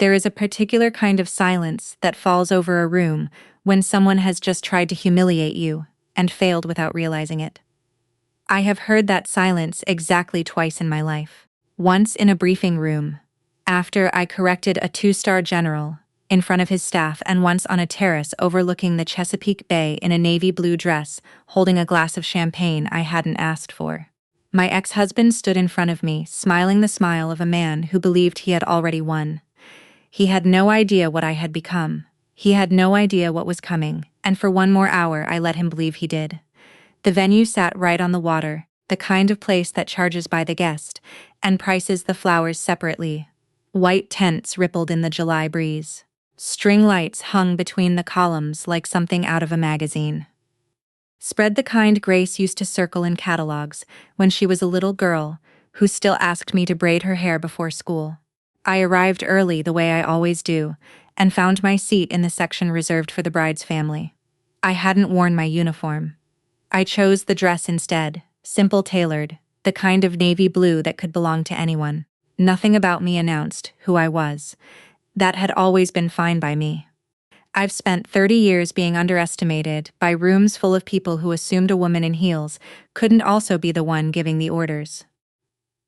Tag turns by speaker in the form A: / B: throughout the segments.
A: There is a particular kind of silence that falls over a room when someone has just tried to humiliate you and failed without realizing it. I have heard that silence exactly twice in my life. Once in a briefing room, after I corrected a 2-star general in front of his staff, and once on a terrace overlooking the Chesapeake Bay in a navy blue dress, holding a glass of champagne I hadn't asked for. My ex-husband stood in front of me, smiling the smile of a man who believed he had already won. He had no idea what I had become. He had no idea what was coming, and for one more hour I let him believe he did. The venue sat right on the water, the kind of place that charges by the guest and prices the flowers separately. White tents rippled in the July breeze. String lights hung between the columns like something out of a magazine. Spread the kind Grace used to circle in catalogs when she was a little girl who still asked me to braid her hair before school. I arrived early the way I always do, and found my seat in the section reserved for the bride's family. I hadn't worn my uniform. I chose the dress instead, simple tailored, the kind of navy blue that could belong to anyone. Nothing about me announced who I was. That had always been fine by me. I've spent 30 years being underestimated by rooms full of people who assumed a woman in heels couldn't also be the one giving the orders.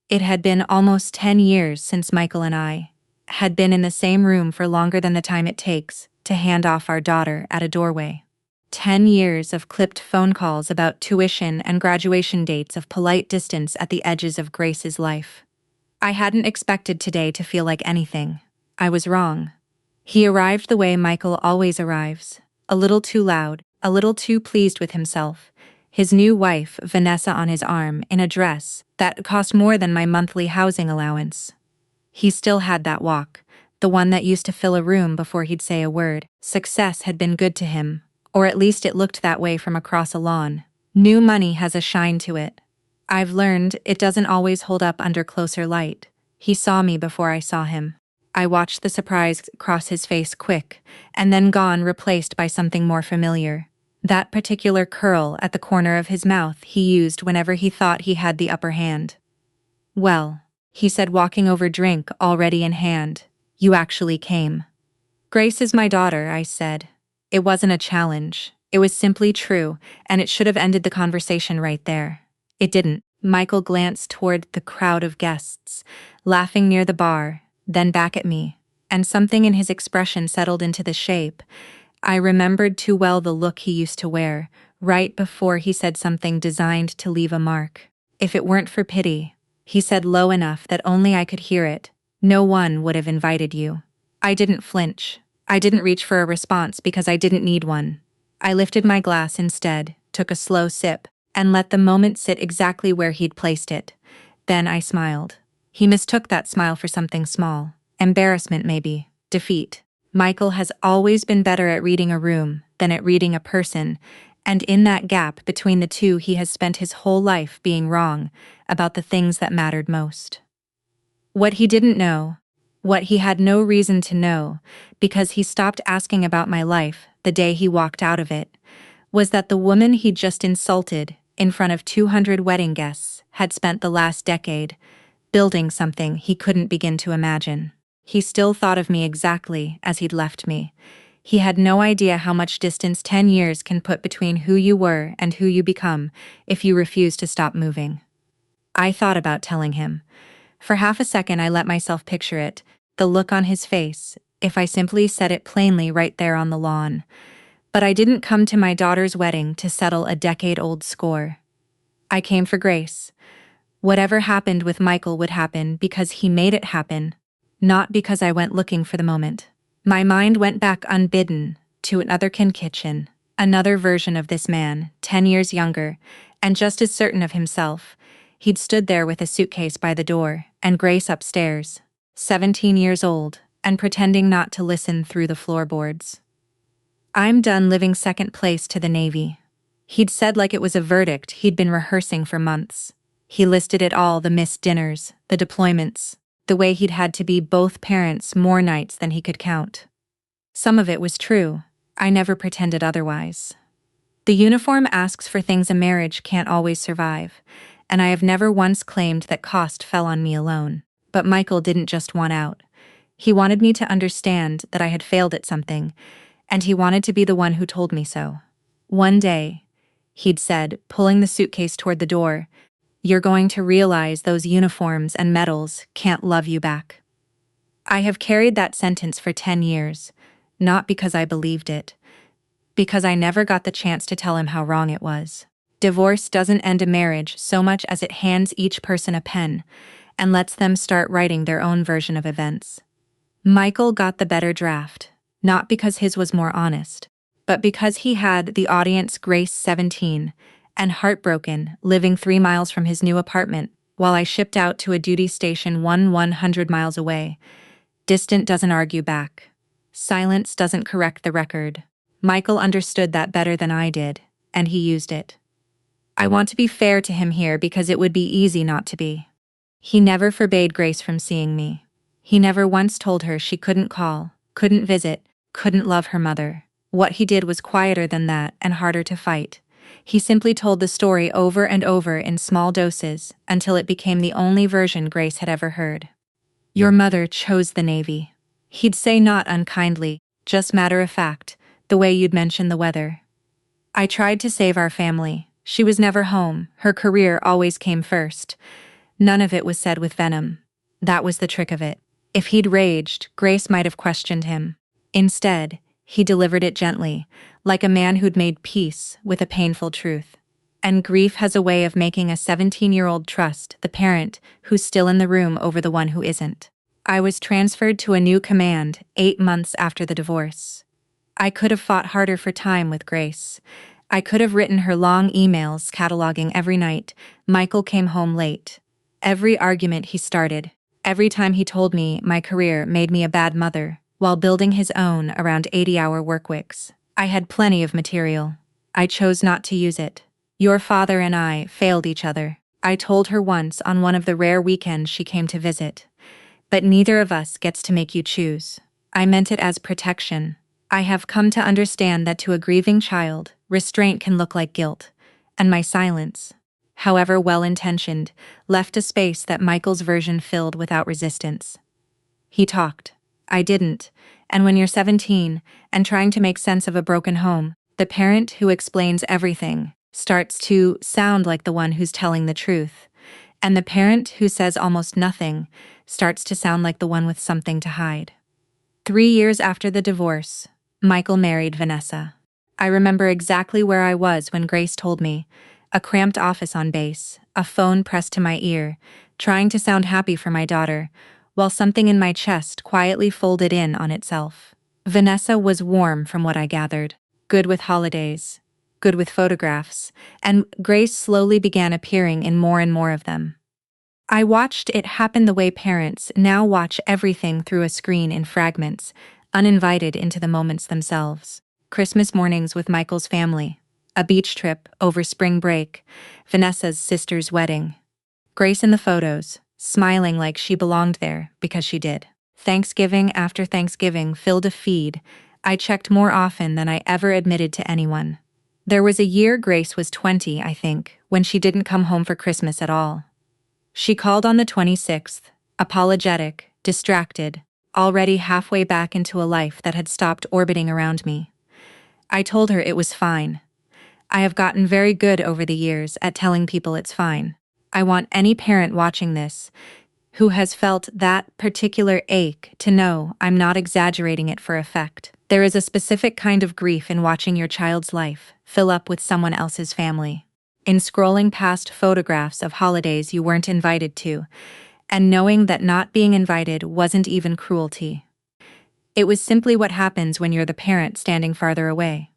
A: It had been almost 10 years since Michael and I had been in the same room for longer than the time it takes to hand off our daughter at a doorway. 10 years of clipped phone calls about tuition and graduation dates, of polite distance at the edges of Grace's life. I hadn't expected today to feel like anything. I was wrong. He arrived the way Michael always arrives, a little too loud, a little too pleased with himself, his new wife, Vanessa, on his arm in a dress that cost more than my monthly housing allowance. He still had that walk, the one that used to fill a room before he'd say a word. Success had been good to him, or at least it looked that way from across a lawn. New money has a shine to it. I've learned it doesn't always hold up under closer light. He saw me before I saw him. I watched the surprise cross his face, quick, and then gone, replaced by something more familiar. That particular curl at the corner of his mouth he used whenever he thought he had the upper hand. "Well," he said, walking over, drink already in hand, "you actually came." "Grace is my daughter," I said. It wasn't a challenge. It was simply true, and it should have ended the conversation right there. It didn't. Michael glanced toward the crowd of guests, laughing near the bar, then back at me, and something in his expression settled into the shape. I remembered too well the look he used to wear, right before he said something designed to leave a mark. "If it weren't for pity," he said low enough that only I could hear it, "no one would have invited you." I didn't flinch. I didn't reach for a response because I didn't need one. I lifted my glass instead, took a slow sip, and let the moment sit exactly where he'd placed it. Then I smiled. He mistook that smile for something small. Embarrassment, maybe. Defeat. Michael has always been better at reading a room than at reading a person, and in that gap between the two he has spent his whole life being wrong about the things that mattered most. What he didn't know, what he had no reason to know, because he stopped asking about my life the day he walked out of it, was that the woman he'd just insulted in front of 200 wedding guests had spent the last decade building something he couldn't begin to imagine. He still thought of me exactly as he'd left me. He had no idea how much distance 10 years can put between who you were and who you become if you refuse to stop moving. I thought about telling him. For half a second I let myself picture it, the look on his face, if I simply said it plainly right there on the lawn. But I didn't come to my daughter's wedding to settle a decade-old score. I came for Grace. Whatever happened with Michael would happen because he made it happen, not because I went looking for the moment. My mind went back unbidden to another kitchen, another version of this man, 10 years younger, and just as certain of himself. He'd stood there with a suitcase by the door, and Grace upstairs, 17 years old, and pretending not to listen through the floorboards. "I'm done living second place to the Navy." He'd said like it was a verdict he'd been rehearsing for months. He listed it all: the missed dinners, the deployments, the way he'd had to be both parents more nights than he could count. Some of it was true. I never pretended otherwise. The uniform asks for things a marriage can't always survive, and I have never once claimed that cost fell on me alone. But Michael didn't just want out. He wanted me to understand that I had failed at something, and he wanted to be the one who told me so. One day, he'd said, pulling the suitcase toward the door, "You're going to realize those uniforms and medals can't love you back." I have carried that sentence for 10 years, not because I believed it, because I never got the chance to tell him how wrong it was. Divorce doesn't end a marriage so much as it hands each person a pen and lets them start writing their own version of events. Michael got the better draft, not because his was more honest, but because he had the audience, Grace 17, and heartbroken, living 3 miles from his new apartment, while I shipped out to a duty station 100 miles away. Distant doesn't argue back. Silence doesn't correct the record. Michael understood that better than I did, and he used it. I want to be fair to him here because it would be easy not to be. He never forbade Grace from seeing me. He never once told her she couldn't call, couldn't visit, couldn't love her mother. What he did was quieter than that and harder to fight. He simply told the story over and over in small doses until it became the only version Grace had ever heard. "Your mother chose the Navy." He'd say, not unkindly, just matter of fact, the way you'd mention the weather. "I tried to save our family. She was never home. Her career always came first." None of it was said with venom. That was the trick of it. If he'd raged, Grace might have questioned him. Instead, he delivered it gently, like a man who'd made peace with a painful truth. And grief has a way of making a 17-year-old trust the parent who's still in the room over the one who isn't. I was transferred to a new command 8 months after the divorce. I could have fought harder for time with Grace. I could have written her long emails cataloging every night Michael came home late, every argument he started, every time he told me my career made me a bad mother, while building his own around 80-hour work weeks. I had plenty of material. I chose not to use it. "Your father and I failed each other," I told her once on one of the rare weekends she came to visit. "But neither of us gets to make you choose." I meant it as protection. I have come to understand that to a grieving child, restraint can look like guilt, and my silence, however well-intentioned, left a space that Michael's version filled without resistance. He talked. I didn't, and when you're 17 and trying to make sense of a broken home, the parent who explains everything starts to sound like the one who's telling the truth, and the parent who says almost nothing starts to sound like the one with something to hide. 3 years after the divorce, Michael married Vanessa. I remember exactly where I was when Grace told me, a cramped office on base, a phone pressed to my ear, trying to sound happy for my daughter, while something in my chest quietly folded in on itself. Vanessa was warm from what I gathered, good with holidays, good with photographs, and Grace slowly began appearing in more and more of them. I watched it happen the way parents now watch everything through a screen in fragments, uninvited into the moments themselves. Christmas mornings with Michael's family, a beach trip over spring break, Vanessa's sister's wedding. Grace in the photos, smiling like she belonged there because she did. Thanksgiving after Thanksgiving filled a feed I checked more often than I ever admitted to anyone. There was a year Grace was 20, I think, when she didn't come home for Christmas at all. She called on the 26th, apologetic, distracted, already halfway back into a life that had stopped orbiting around me. I told her it was fine. I have gotten very good over the years at telling people it's fine. I want any parent watching this who has felt that particular ache to know I'm not exaggerating it for effect. There is a specific kind of grief in watching your child's life fill up with someone else's family, in scrolling past photographs of holidays you weren't invited to, and knowing that not being invited wasn't even cruelty. It was simply what happens when you're the parent standing farther away.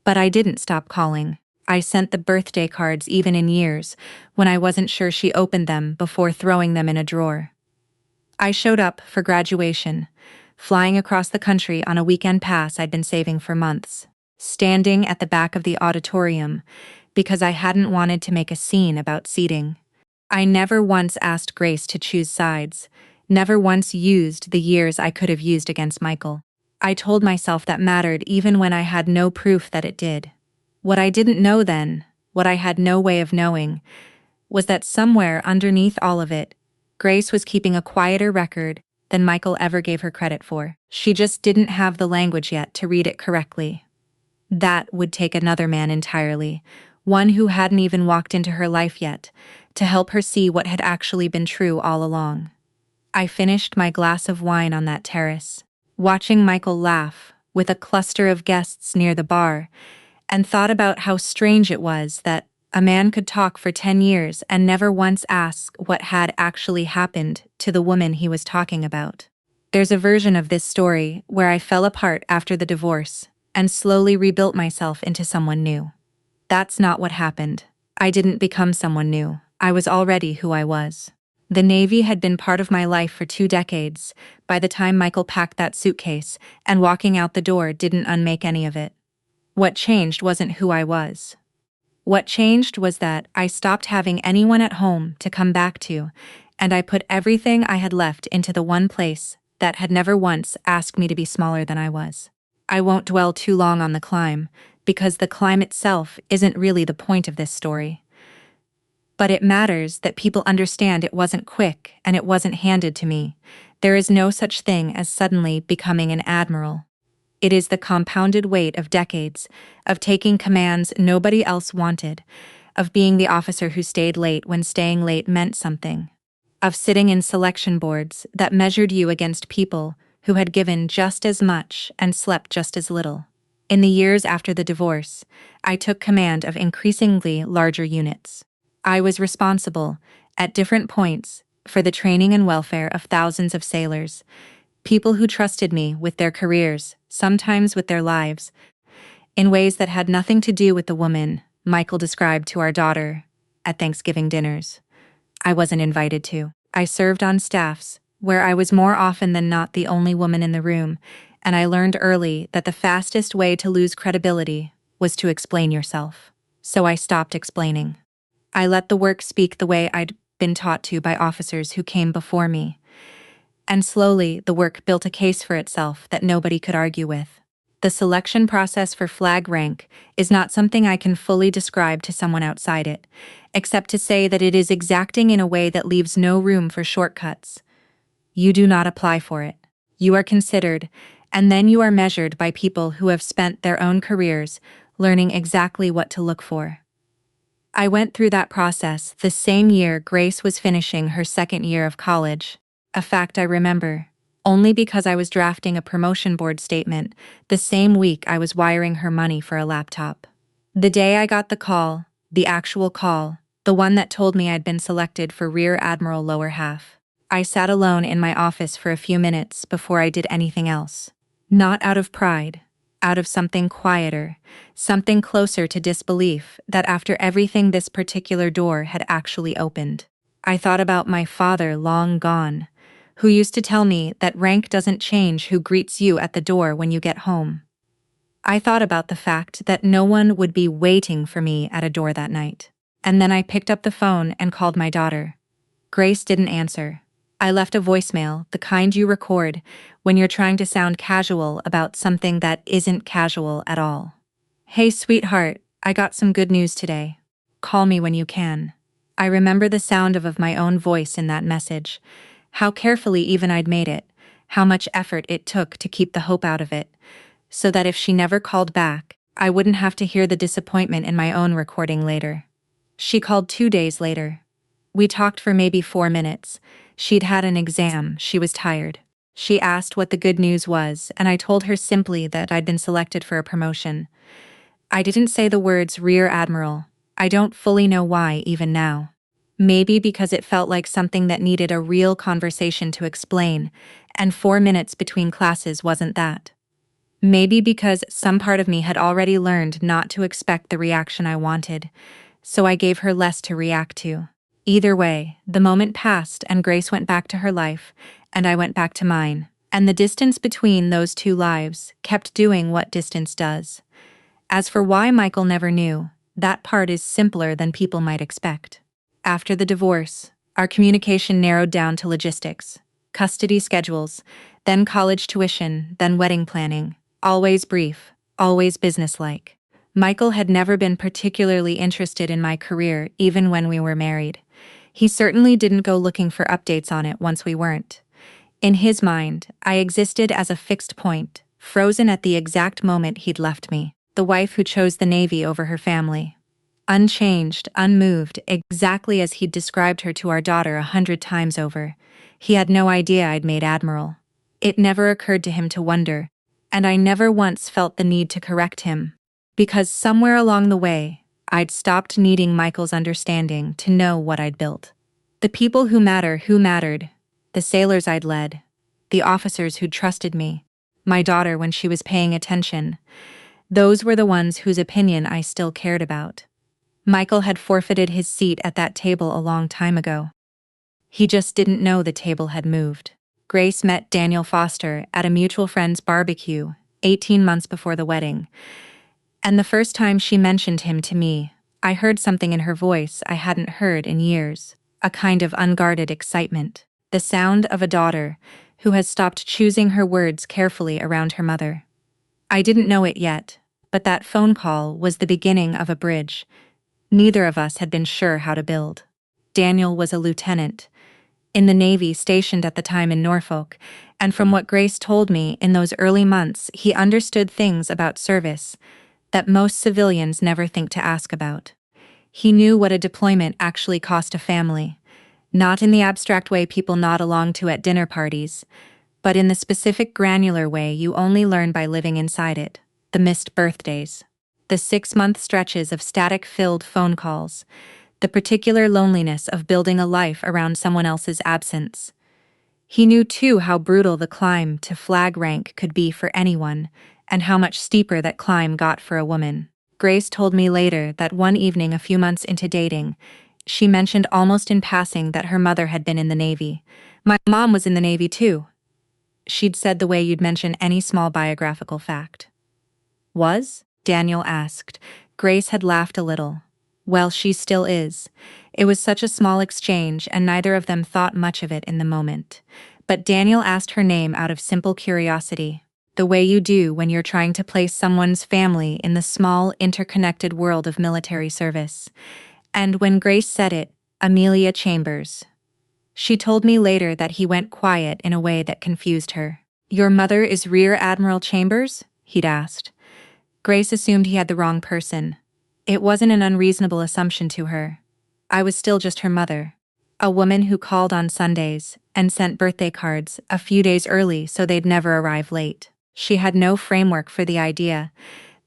A: But I didn't stop calling. I sent the birthday cards even in years when I wasn't sure she opened them before throwing them in a drawer. I showed up for graduation, flying across the country on a weekend pass I'd been saving for months, standing at the back of the auditorium because I hadn't wanted to make a scene about seating. I never once asked Grace to choose sides, never once used the years I could have used against Michael. I told myself that mattered even when I had no proof that it did. What I didn't know then, what I had no way of knowing, was that somewhere underneath all of it, Grace was keeping a quieter record than Michael ever gave her credit for. She just didn't have the language yet to read it correctly. That would take another man entirely, one who hadn't even walked into her life yet, to help her see what had actually been true all along. I finished my glass of wine on that terrace, watching Michael laugh with a cluster of guests near the bar, and thought about how strange it was that a man could talk for 10 years and never once ask what had actually happened to the woman he was talking about. There's a version of this story where I fell apart after the divorce and slowly rebuilt myself into someone new. That's not what happened. I didn't become someone new. I was already who I was. The Navy had been part of my life for 2 decades by the time Michael packed that suitcase, and walking out the door didn't unmake any of it. What changed wasn't who I was. What changed was that I stopped having anyone at home to come back to, and I put everything I had left into the one place that had never once asked me to be smaller than I was. I won't dwell too long on the climb, because the climb itself isn't really the point of this story. But it matters that people understand it wasn't quick and it wasn't handed to me. There is no such thing as suddenly becoming an admiral. It is the compounded weight of decades, of taking commands nobody else wanted, of being the officer who stayed late when staying late meant something, of sitting in selection boards that measured you against people who had given just as much and slept just as little. In the years after the divorce, I took command of increasingly larger units. I was responsible, at different points, for the training and welfare of thousands of sailors, people who trusted me with their careers, sometimes with their lives, in ways that had nothing to do with the woman Michael described to our daughter at Thanksgiving dinners. I wasn't invited to. I served on staffs where I was more often than not the only woman in the room, and I learned early that the fastest way to lose credibility was to explain yourself. So I stopped explaining. I let the work speak the way I'd been taught to by officers who came before me. And slowly, the work built a case for itself that nobody could argue with. The selection process for flag rank is not something I can fully describe to someone outside it, except to say that it is exacting in a way that leaves no room for shortcuts. You do not apply for it. You are considered, and then you are measured by people who have spent their own careers learning exactly what to look for. I went through that process the same year Grace was finishing her second year of college, a fact I remember, only because I was drafting a promotion board statement the same week I was wiring her money for a laptop. The day I got the call, the actual call, the one that told me I'd been selected for Rear Admiral lower half, I sat alone in my office for a few minutes before I did anything else. Not out of pride, out of something quieter, something closer to disbelief that after everything this particular door had actually opened. I thought about my father long gone, who used to tell me that rank doesn't change who greets you at the door when you get home. I thought about the fact that no one would be waiting for me at a door that night. And then I picked up the phone and called my daughter. Grace didn't answer. I left a voicemail, the kind you record when you're trying to sound casual about something that isn't casual at all. Hey sweetheart, I got some good news today. Call me when you can. I remember the sound of my own voice in that message, how carefully even I'd made it, how much effort it took to keep the hope out of it, so that if she never called back, I wouldn't have to hear the disappointment in my own recording later. She called 2 days later. We talked for maybe 4 minutes. She'd had an exam, she was tired. She asked what the good news was, and I told her simply that I'd been selected for a promotion. I didn't say the words Rear Admiral. I don't fully know why even now. Maybe because it felt like something that needed a real conversation to explain, and 4 minutes between classes wasn't that. Maybe because some part of me had already learned not to expect the reaction I wanted, so I gave her less to react to. Either way, the moment passed and Grace went back to her life, and I went back to mine, and the distance between those two lives kept doing what distance does. As for why Michael never knew, that part is simpler than people might expect. After the divorce, our communication narrowed down to logistics, custody schedules, then college tuition, then wedding planning, always brief, always businesslike. Michael had never been particularly interested in my career even when we were married. He certainly didn't go looking for updates on it once we weren't. In his mind, I existed as a fixed point, frozen at the exact moment he'd left me, the wife who chose the Navy over her family. Unchanged, unmoved, exactly as he'd described her to our daughter 100 times over. He had no idea I'd made Admiral. It never occurred to him to wonder, and I never once felt the need to correct him. Because somewhere along the way, I'd stopped needing Michael's understanding to know what I'd built. The people who mattered, the sailors I'd led, the officers who'd trusted me, my daughter when she was paying attention, those were the ones whose opinion I still cared about. Michael had forfeited his seat at that table a long time ago. He just didn't know the table had moved. Grace met Daniel Foster at a mutual friend's barbecue, 18 months before the wedding. And the first time she mentioned him to me, I heard something in her voice I hadn't heard in years, a kind of unguarded excitement, the sound of a daughter who has stopped choosing her words carefully around her mother. I didn't know it yet, but that phone call was the beginning of a bridge neither of us had been sure how to build. Daniel was a lieutenant in the Navy stationed at the time in Norfolk, and from what Grace told me in those early months, he understood things about service that most civilians never think to ask about. He knew what a deployment actually cost a family, not in the abstract way people nod along to at dinner parties, but in the specific granular way you only learn by living inside it, the missed birthdays, the 6-month stretches of static-filled phone calls, the particular loneliness of building a life around someone else's absence. He knew too how brutal the climb to flag rank could be for anyone, and how much steeper that climb got for a woman. Grace told me later that one evening a few months into dating, she mentioned almost in passing that her mother had been in the Navy. "My mom was in the Navy too," she'd said the way you'd mention any small biographical fact. "Was?" Daniel asked. Grace had laughed a little. "Well, she still is." It was such a small exchange, and neither of them thought much of it in the moment. But Daniel asked her name out of simple curiosity, the way you do when you're trying to place someone's family in the small, interconnected world of military service. And when Grace said it, Amelia Chambers. She told me later that he went quiet in a way that confused her. "Your mother is Rear Admiral Chambers?" he'd asked. Grace assumed he had the wrong person. It wasn't an unreasonable assumption to her. I was still just her mother. A woman who called on Sundays and sent birthday cards a few days early so they'd never arrive late. She had no framework for the idea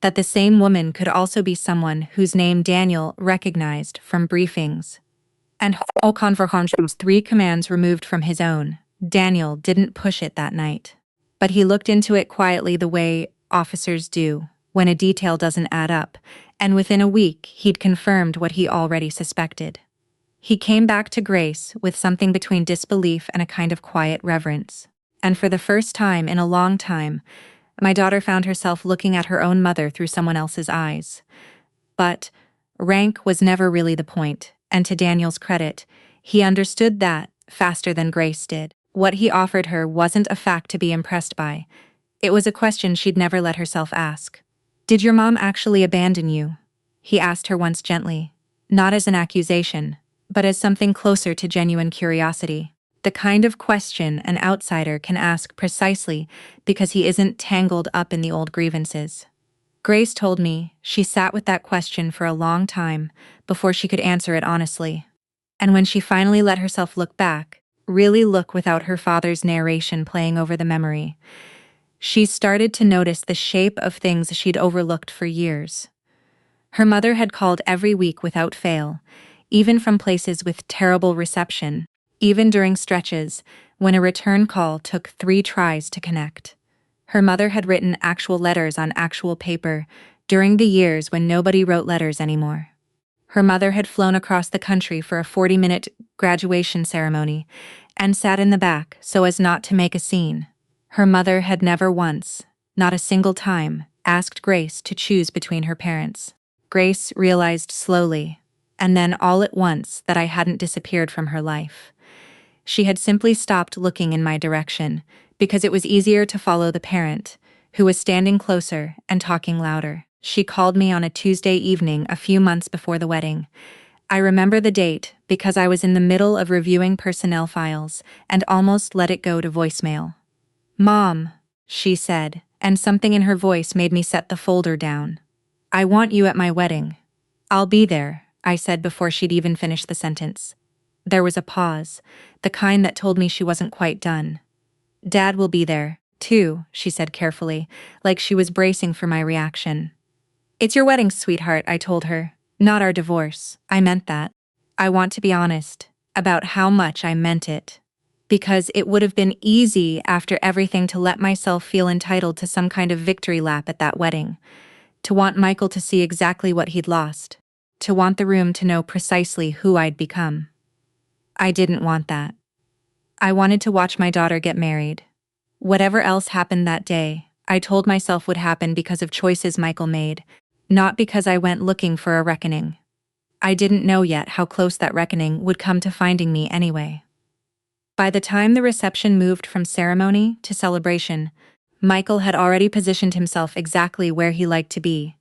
A: that the same woman could also be someone whose name Daniel recognized from briefings. And whole conversations 3 commands removed from his own. Daniel didn't push it that night. But he looked into it quietly the way officers do when a detail doesn't add up, and within a week he'd confirmed what he already suspected. He came back to Grace with something between disbelief and a kind of quiet reverence. And for the first time in a long time, my daughter found herself looking at her own mother through someone else's eyes. But rank was never really the point, and to Daniel's credit, he understood that faster than Grace did. What he offered her wasn't a fact to be impressed by. It was a question she'd never let herself ask. "Did your mom actually abandon you?" he asked her once gently, not as an accusation, but as something closer to genuine curiosity. The kind of question an outsider can ask precisely because he isn't tangled up in the old grievances. Grace told me she sat with that question for a long time before she could answer it honestly. And when she finally let herself look back, really look without her father's narration playing over the memory, she started to notice the shape of things she'd overlooked for years. Her mother had called every week without fail, even from places with terrible reception, even during stretches when a return call took 3 tries to connect. Her mother had written actual letters on actual paper during the years when nobody wrote letters anymore. Her mother had flown across the country for a 40-minute graduation ceremony and sat in the back so as not to make a scene. Her mother had never once, not a single time, asked Grace to choose between her parents. Grace realized slowly, and then all at once, that I hadn't disappeared from her life. She had simply stopped looking in my direction because it was easier to follow the parent, who was standing closer and talking louder. She called me on a Tuesday evening a few months before the wedding, I remember the date because I was in the middle of reviewing personnel files and almost let it go to voicemail. "Mom," she said, and something in her voice made me set the folder down. "I want you at my wedding." "I'll be there," I said before she'd even finished the sentence. There was a pause, the kind that told me she wasn't quite done. "Dad will be there, too," she said carefully, like she was bracing for my reaction. "It's your wedding, sweetheart," I told her. "Not our divorce." I meant that. I want to be honest about how much I meant it. Because it would have been easy after everything to let myself feel entitled to some kind of victory lap at that wedding. To want Michael to see exactly what he'd lost. To want the room to know precisely who I'd become. I didn't want that. I wanted to watch my daughter get married. Whatever else happened that day, I told myself would happen because of choices Michael made, not because I went looking for a reckoning. I didn't know yet how close that reckoning would come to finding me anyway. By the time the reception moved from ceremony to celebration, Michael had already positioned himself exactly where he liked to be.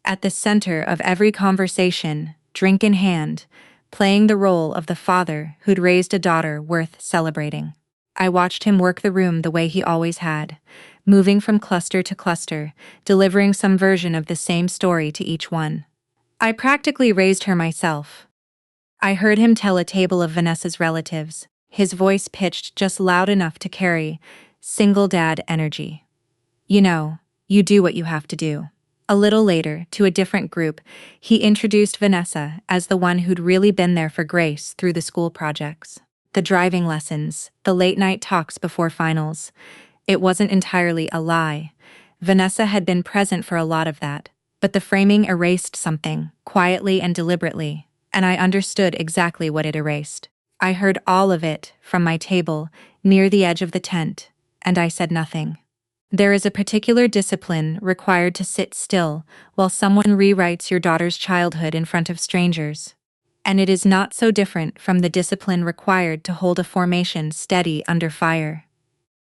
A: At the center of every conversation, drink in hand, playing the role of the father who'd raised a daughter worth celebrating. I watched him work the room the way he always had, moving from cluster to cluster, delivering some version of the same story to each one. I practically raised her myself. I heard him tell a table of Vanessa's relatives, his voice pitched just loud enough to carry single dad energy. "You know, you do what you have to do." A little later, to a different group, he introduced Vanessa as the one who'd really been there for Grace through the school projects. The driving lessons, the late-night talks before finals. It wasn't entirely a lie. Vanessa had been present for a lot of that, but the framing erased something, quietly and deliberately, and I understood exactly what it erased. I heard all of it from my table, near the edge of the tent, and I said nothing. There is a particular discipline required to sit still while someone rewrites your daughter's childhood in front of strangers. And it is not so different from the discipline required to hold a formation steady under fire.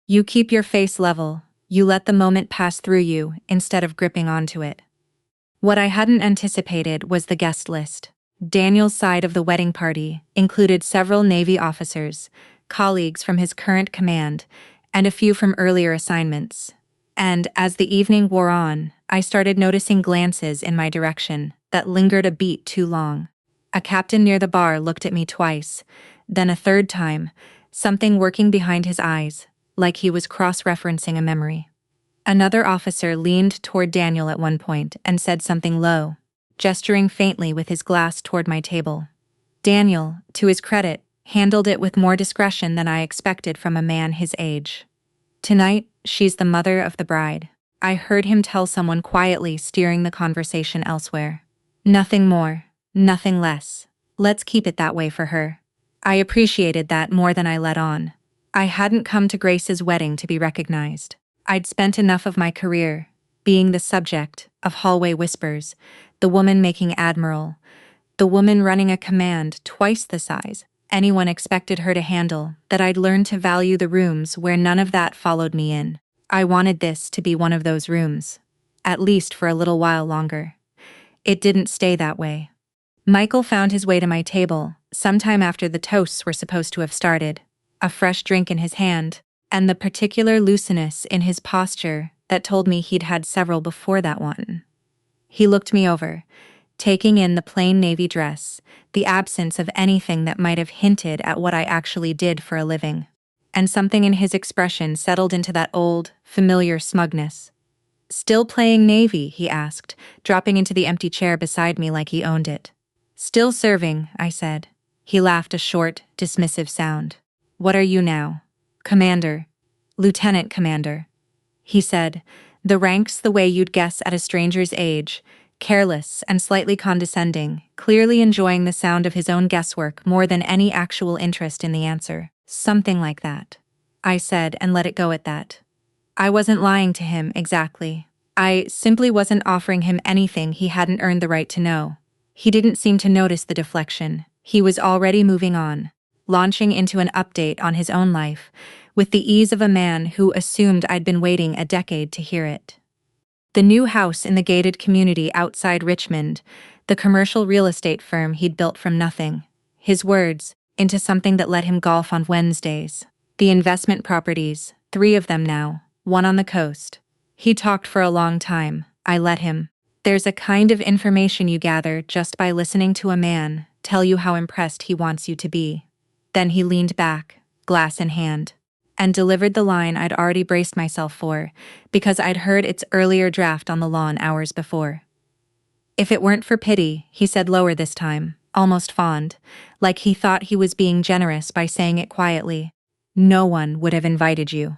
A: You keep your face level, you let the moment pass through you instead of gripping onto it. What I hadn't anticipated was the guest list. Daniel's side of the wedding party included several Navy officers, colleagues from his current command, and a few from earlier assignments. And as the evening wore on, I started noticing glances in my direction that lingered a beat too long. A captain near the bar looked at me twice, then a third time, something working behind his eyes, like he was cross-referencing a memory. Another officer leaned toward Daniel at one point and said something low, gesturing faintly with his glass toward my table. Daniel, to his credit, handled it with more discretion than I expected from a man his age. "Tonight, she's the mother of the bride," I heard him tell someone quietly, steering the conversation elsewhere. "Nothing more, nothing less. Let's keep it that way for her." I appreciated that more than I let on. I hadn't come to Grace's wedding to be recognized. I'd spent enough of my career being the subject of hallway whispers, the woman making Admiral, the woman running a command twice the size anyone expected her to handle, that I'd learned to value the rooms where none of that followed me in. I wanted this to be one of those rooms, at least for a little while longer. It didn't stay that way. Michael found his way to my table, sometime after the toasts were supposed to have started, a fresh drink in his hand, and the particular looseness in his posture that told me he'd had several before that one. He looked me over, taking in the plain navy dress, the absence of anything that might have hinted at what I actually did for a living. And something in his expression settled into that old, familiar smugness. "Still playing Navy?" he asked, dropping into the empty chair beside me like he owned it. "Still serving," I said. He laughed, a short, dismissive sound. "What are you now?" "Commander. Lieutenant Commander," he said, the ranks the way you'd guess at a stranger's age, careless and slightly condescending, clearly enjoying the sound of his own guesswork more than any actual interest in the answer. "Something like that," I said, and let it go at that. I wasn't lying to him, exactly. I simply wasn't offering him anything he hadn't earned the right to know. He didn't seem to notice the deflection. He was already moving on, launching into an update on his own life, with the ease of a man who assumed I'd been waiting a decade to hear it. The new house in the gated community outside Richmond, The commercial real estate firm he'd built from nothing. His words, into something that let him golf on Wednesdays. The investment properties, 3 of them now, one on the coast. He talked for a long time. I let him. There's a kind of information you gather just by listening to a man tell you how impressed he wants you to be. Then he leaned back, glass in hand, and delivered the line I'd already braced myself for, because I'd heard its earlier draft on the lawn hours before. If it weren't for pity, he said lower this time, almost fond, like he thought he was being generous by saying it quietly, no one would have invited you.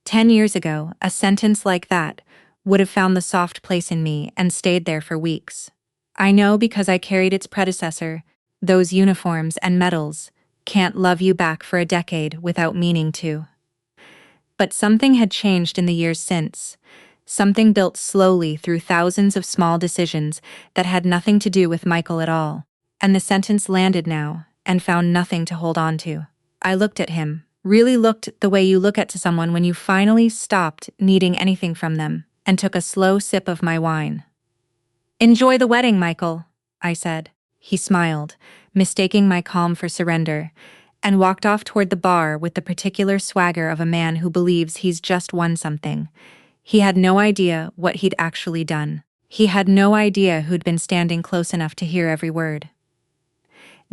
A: 10 years ago, a sentence like that would have found the soft place in me and stayed there for weeks. I know because I carried its predecessor, those uniforms and medals, can't love you back for a decade without meaning to. But something had changed in the years since. Something built slowly through thousands of small decisions that had nothing to do with Michael at all. And the sentence landed now, and found nothing to hold on to. I looked at him, really looked the way you look at someone when you finally stopped needing anything from them, and took a slow sip of my wine. Enjoy the wedding, Michael, I said. He smiled, mistaking my calm for surrender, and walked off toward the bar with the particular swagger of a man who believes he's just won something. He had no idea what he'd actually done. He had no idea who'd been standing close enough to hear every word.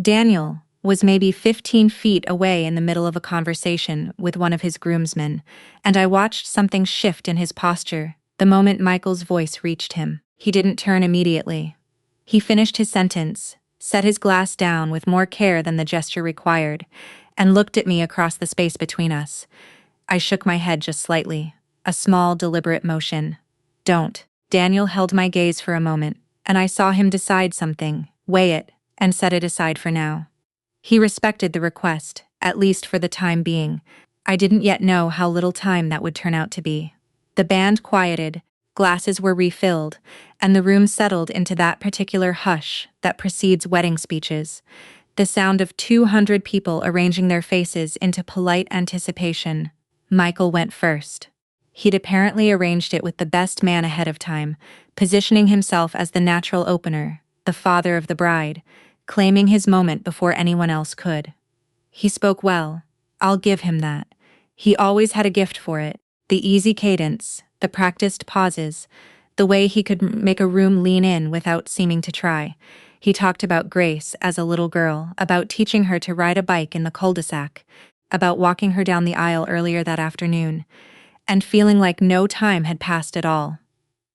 A: Daniel was maybe 15 feet away in the middle of a conversation with one of his groomsmen, and I watched something shift in his posture the moment Michael's voice reached him. He didn't turn immediately. He finished his sentence, set his glass down with more care than the gesture required, and looked at me across the space between us. I shook my head just slightly, a small, deliberate motion. Don't. Daniel held my gaze for a moment, and I saw him decide something, weigh it, and set it aside for now. He respected the request, at least for the time being. I didn't yet know how little time that would turn out to be. The band quieted, glasses were refilled, and the room settled into that particular hush that precedes wedding speeches, the sound of 200 people arranging their faces into polite anticipation. Michael went first. He'd apparently arranged it with the best man ahead of time, positioning himself as the natural opener, the father of the bride, claiming his moment before anyone else could. He spoke well. I'll give him that. He always had a gift for it, the easy cadence, the practiced pauses, the way he could make a room lean in without seeming to try. He talked about Grace as a little girl, about teaching her to ride a bike in the cul-de-sac, about walking her down the aisle earlier that afternoon, and feeling like no time had passed at all.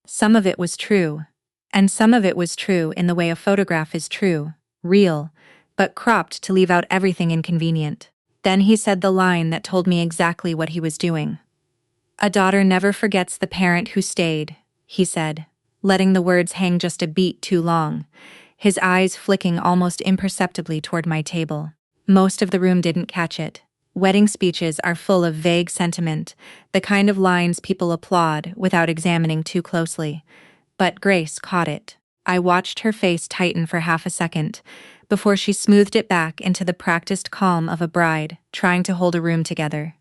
A: Some of it was true, and some of it was true in the way a photograph is true, real, but cropped to leave out everything inconvenient. Then he said the line that told me exactly what he was doing. A daughter never forgets the parent who stayed, he said, letting the words hang just a beat too long, his eyes flicking almost imperceptibly toward my table. Most of the room didn't catch it. Wedding speeches are full of vague sentiment, the kind of lines people applaud without examining too closely. But Grace caught it. I watched her face tighten for half a second, before she smoothed it back into the practiced calm of a bride trying to hold a room together.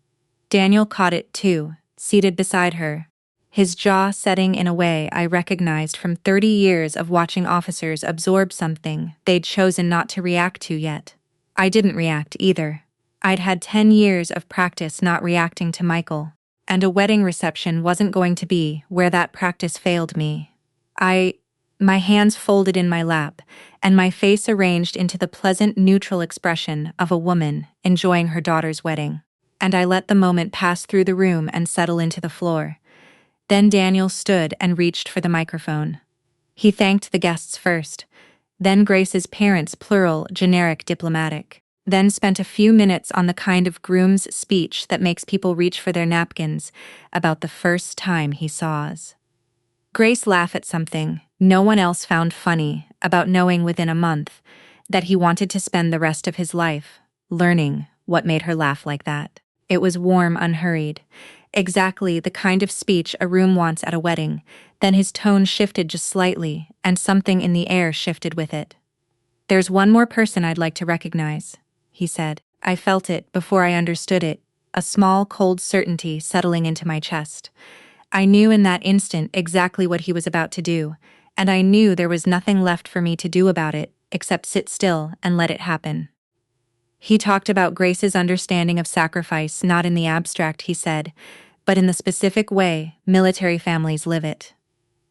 A: Daniel caught it too, seated beside her, his jaw setting in a way I recognized from 30 years of watching officers absorb something they'd chosen not to react to yet. I didn't react either. I'd had 10 years of practice not reacting to Michael, and a wedding reception wasn't going to be where that practice failed me. My hands folded in my lap, and my face arranged into the pleasant, neutral expression of a woman enjoying her daughter's wedding. And I let the moment pass through the room and settle into the floor. Then Daniel stood and reached for the microphone. He thanked the guests first, then Grace's parents, plural, generic, diplomatic, then spent a few minutes on the kind of groom's speech that makes people reach for their napkins about the first time he saw us. Grace laughed at something no one else found funny about knowing within a month that he wanted to spend the rest of his life learning what made her laugh like that. It was warm, unhurried, exactly the kind of speech a room wants at a wedding. Then his tone shifted just slightly, and something in the air shifted with it. "There's one more person I'd like to recognize," he said. I felt it before I understood it, a small, cold certainty settling into my chest. I knew in that instant exactly what he was about to do, and I knew there was nothing left for me to do about it except sit still and let it happen. He talked about Grace's understanding of sacrifice not in the abstract, he said, but in the specific way military families live it.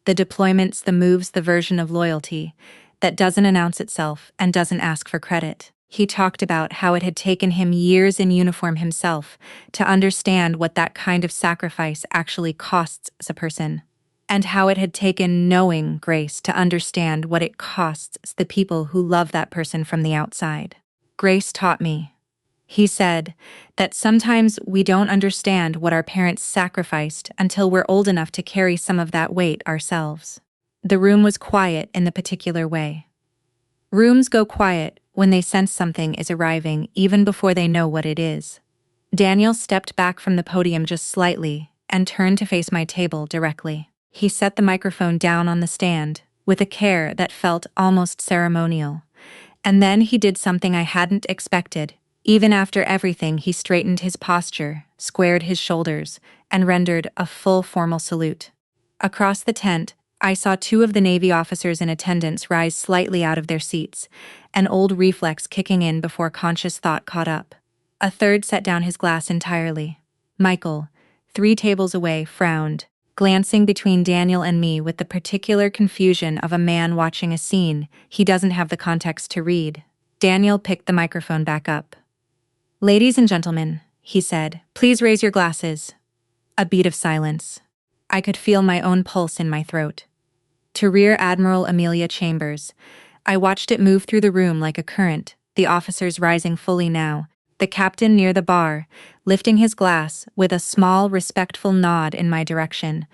A: The deployments, the moves, the version of loyalty that doesn't announce itself and doesn't ask for credit. He talked about how it had taken him years in uniform himself to understand what that kind of sacrifice actually costs a person, and how it had taken knowing Grace to understand what it costs the people who love that person from the outside. Grace taught me, he said, that sometimes we don't understand what our parents sacrificed until we're old enough to carry some of that weight ourselves. The room was quiet in the particular way. Rooms go quiet when they sense something is arriving even before they know what it is. Daniel stepped back from the podium just slightly and turned to face my table directly. He set the microphone down on the stand with a care that felt almost ceremonial. And then he did something I hadn't expected. Even after everything, he straightened his posture, squared his shoulders, and rendered a full formal salute. Across the tent, I saw two of the Navy officers in attendance rise slightly out of their seats, an old reflex kicking in before conscious thought caught up. A third set down his glass entirely. Michael, 3 tables away, frowned, glancing between Daniel and me with the particular confusion of a man watching a scene he doesn't have the context to read. Daniel picked the microphone back up. "Ladies and gentlemen," he said, "please raise your glasses." A beat of silence. I could feel my own pulse in my throat. To Rear Admiral Amelia Chambers. I watched it move through the room like a current, the officers rising fully now, the captain near the bar, lifting his glass with a small, respectful nod in my direction,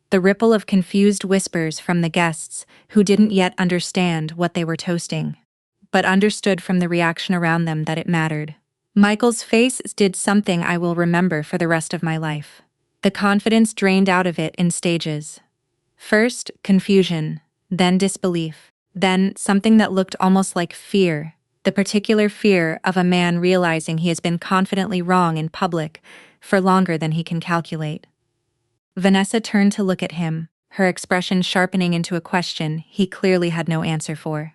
A: the ripple of confused whispers from the guests who didn't yet understand what they were toasting, but understood from the reaction around them that it mattered. Michael's face did something I will remember for the rest of my life. The confidence drained out of it in stages. First, confusion, then disbelief, then something that looked almost like fear, the particular fear of a man realizing he has been confidently wrong in public for longer than he can calculate. Vanessa turned to look at him, her expression sharpening into a question he clearly had no answer for.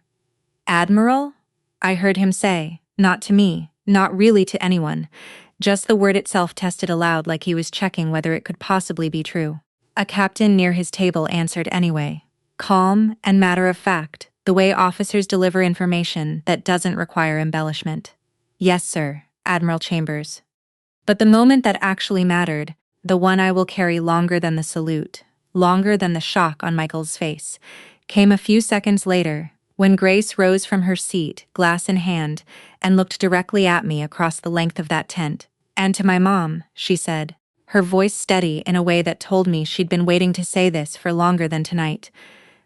A: "Admiral?" I heard him say, not to me, not really to anyone, just the word itself tested aloud like he was checking whether it could possibly be true. A captain near his table answered anyway, calm and matter of fact, the way officers deliver information that doesn't require embellishment. "Yes, sir, Admiral Chambers." But the moment that actually mattered, the one I will carry longer than the salute, longer than the shock on Michael's face, came a few seconds later, when Grace rose from her seat, glass in hand, and looked directly at me across the length of that tent. "And to my mom," she said, her voice steady in a way that told me she'd been waiting to say this for longer than tonight,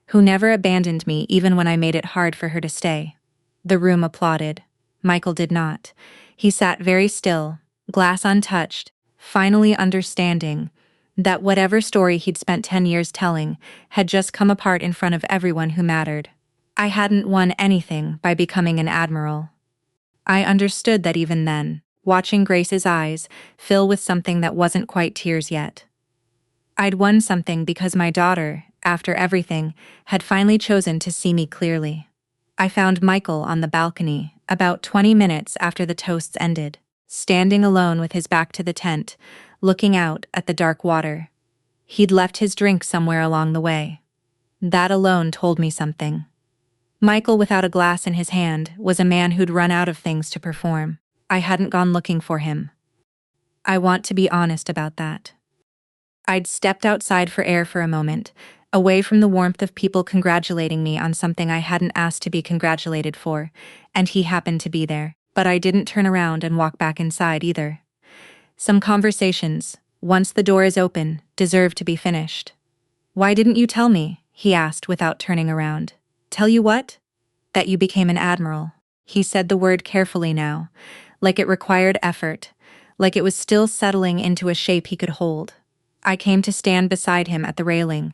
A: "who never abandoned me even when I made it hard for her to stay." The room applauded. Michael did not. He sat very still, glass untouched, finally understanding that whatever story he'd spent 10 years telling had just come apart in front of everyone who mattered. I hadn't won anything by becoming an admiral. I understood that even then, watching Grace's eyes fill with something that wasn't quite tears yet. I'd won something because my daughter, after everything, had finally chosen to see me clearly. I found Michael on the balcony, about 20 minutes after the toasts ended, standing alone with his back to the tent, looking out at the dark water. He'd left his drink somewhere along the way. That alone told me something. Michael, without a glass in his hand, was a man who'd run out of things to perform. I hadn't gone looking for him. I want to be honest about that. I'd stepped outside for air for a moment, away from the warmth of people congratulating me on something I hadn't asked to be congratulated for, and he happened to be there. But I didn't turn around and walk back inside either. Some conversations, once the door is open, deserve to be finished. "Why didn't you tell me?" he asked without turning around. "Tell you what?" "That you became an admiral." He said the word carefully now, like it required effort, like it was still settling into a shape he could hold. I came to stand beside him at the railing,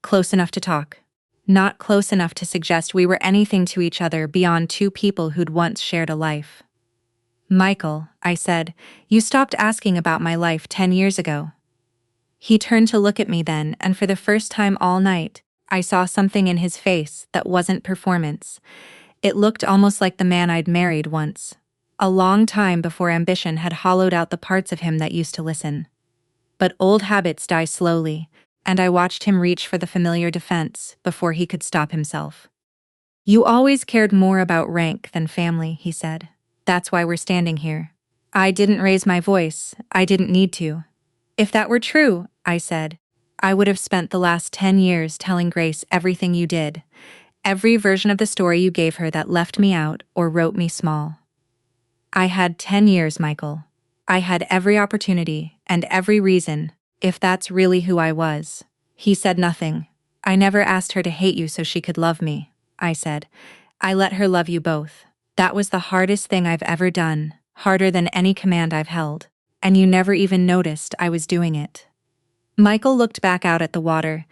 A: close enough to talk. Not close enough to suggest we were anything to each other beyond two people who'd once shared a life. "Michael," I said, "you stopped asking about my life 10 years ago." He turned to look at me then, and for the first time all night, I saw something in his face that wasn't performance. It looked almost like the man I'd married once. A long time before ambition had hollowed out the parts of him that used to listen. But old habits die slowly, and I watched him reach for the familiar defense before he could stop himself. "You always cared more about rank than family," he said. "That's why we're standing here." I didn't raise my voice. I didn't need to. "If that were true," I said, "I would have spent the last 10 years telling Grace everything you did. Every version of the story you gave her that left me out or wrote me small." I had 10 years, Michael. I had every opportunity and every reason, if that's really who I was. He said nothing. "I never asked her to hate you so she could love me," I said. "I let her love you both. That was the hardest thing I've ever done, harder than any command I've held. And you never even noticed I was doing it." Michael looked back out at the water.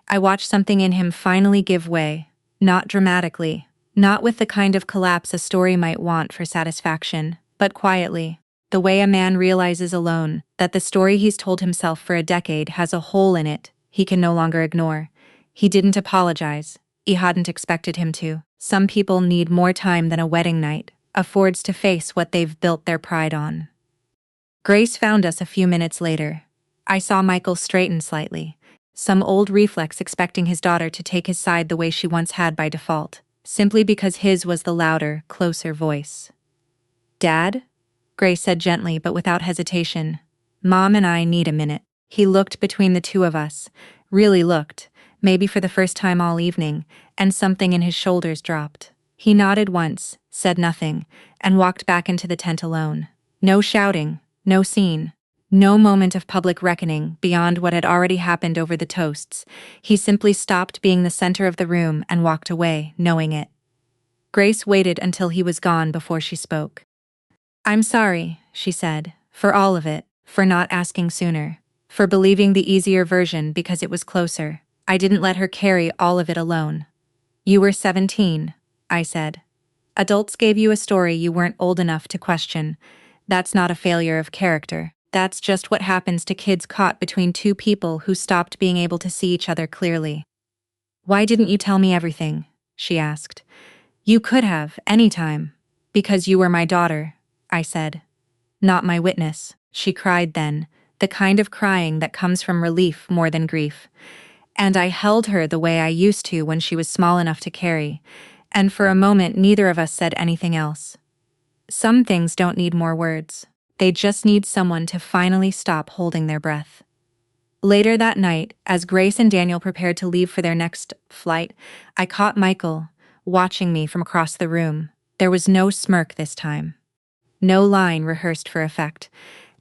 A: I watched something in him finally give way, not dramatically, not with the kind of collapse a story might want for satisfaction, but quietly, the way a man realizes alone that the story he's told himself for a decade has a hole in it he can no longer ignore. He didn't apologize. He hadn't expected him to. Some people need more time than a wedding night affords to face what they've built their pride on. Grace found us a few minutes later. I saw Michael straighten slightly, some old reflex expecting his daughter to take his side the way she once had by default, simply because his was the louder, closer voice. "Dad?" Grace said gently but without hesitation. "Mom and I need a minute." He looked between the two of us, really looked, maybe for the first time all evening, and something in his shoulders dropped. He nodded once, said nothing, and walked back into the tent alone. No shouting, no scene, no moment of public reckoning beyond what had already happened over the toasts. He simply stopped being the center of the room and walked away, knowing it. Grace waited until he was gone before she spoke. "I'm sorry," she said, "for all of it, for not asking sooner, for believing the easier version because it was closer. I didn't let her carry all of it alone." "You were 17, I said. "Adults gave you a story you weren't old enough to question. That's not a failure of character. That's just what happens to kids caught between two people who stopped being able to see each other clearly." "Why didn't you tell me everything?" she asked. "You could have, anytime." "Because you were my daughter," I said. "Not my witness," she cried then, the kind of crying that comes from relief more than grief. "And I held her the way I used to when she was small enough to carry, and for a moment neither of us said anything else." Some things don't need more words. They just need someone to finally stop holding their breath. Later that night, as Grace and Daniel prepared to leave for their next flight, I caught Michael, watching me from across the room. There was no smirk this time. No line rehearsed for effect.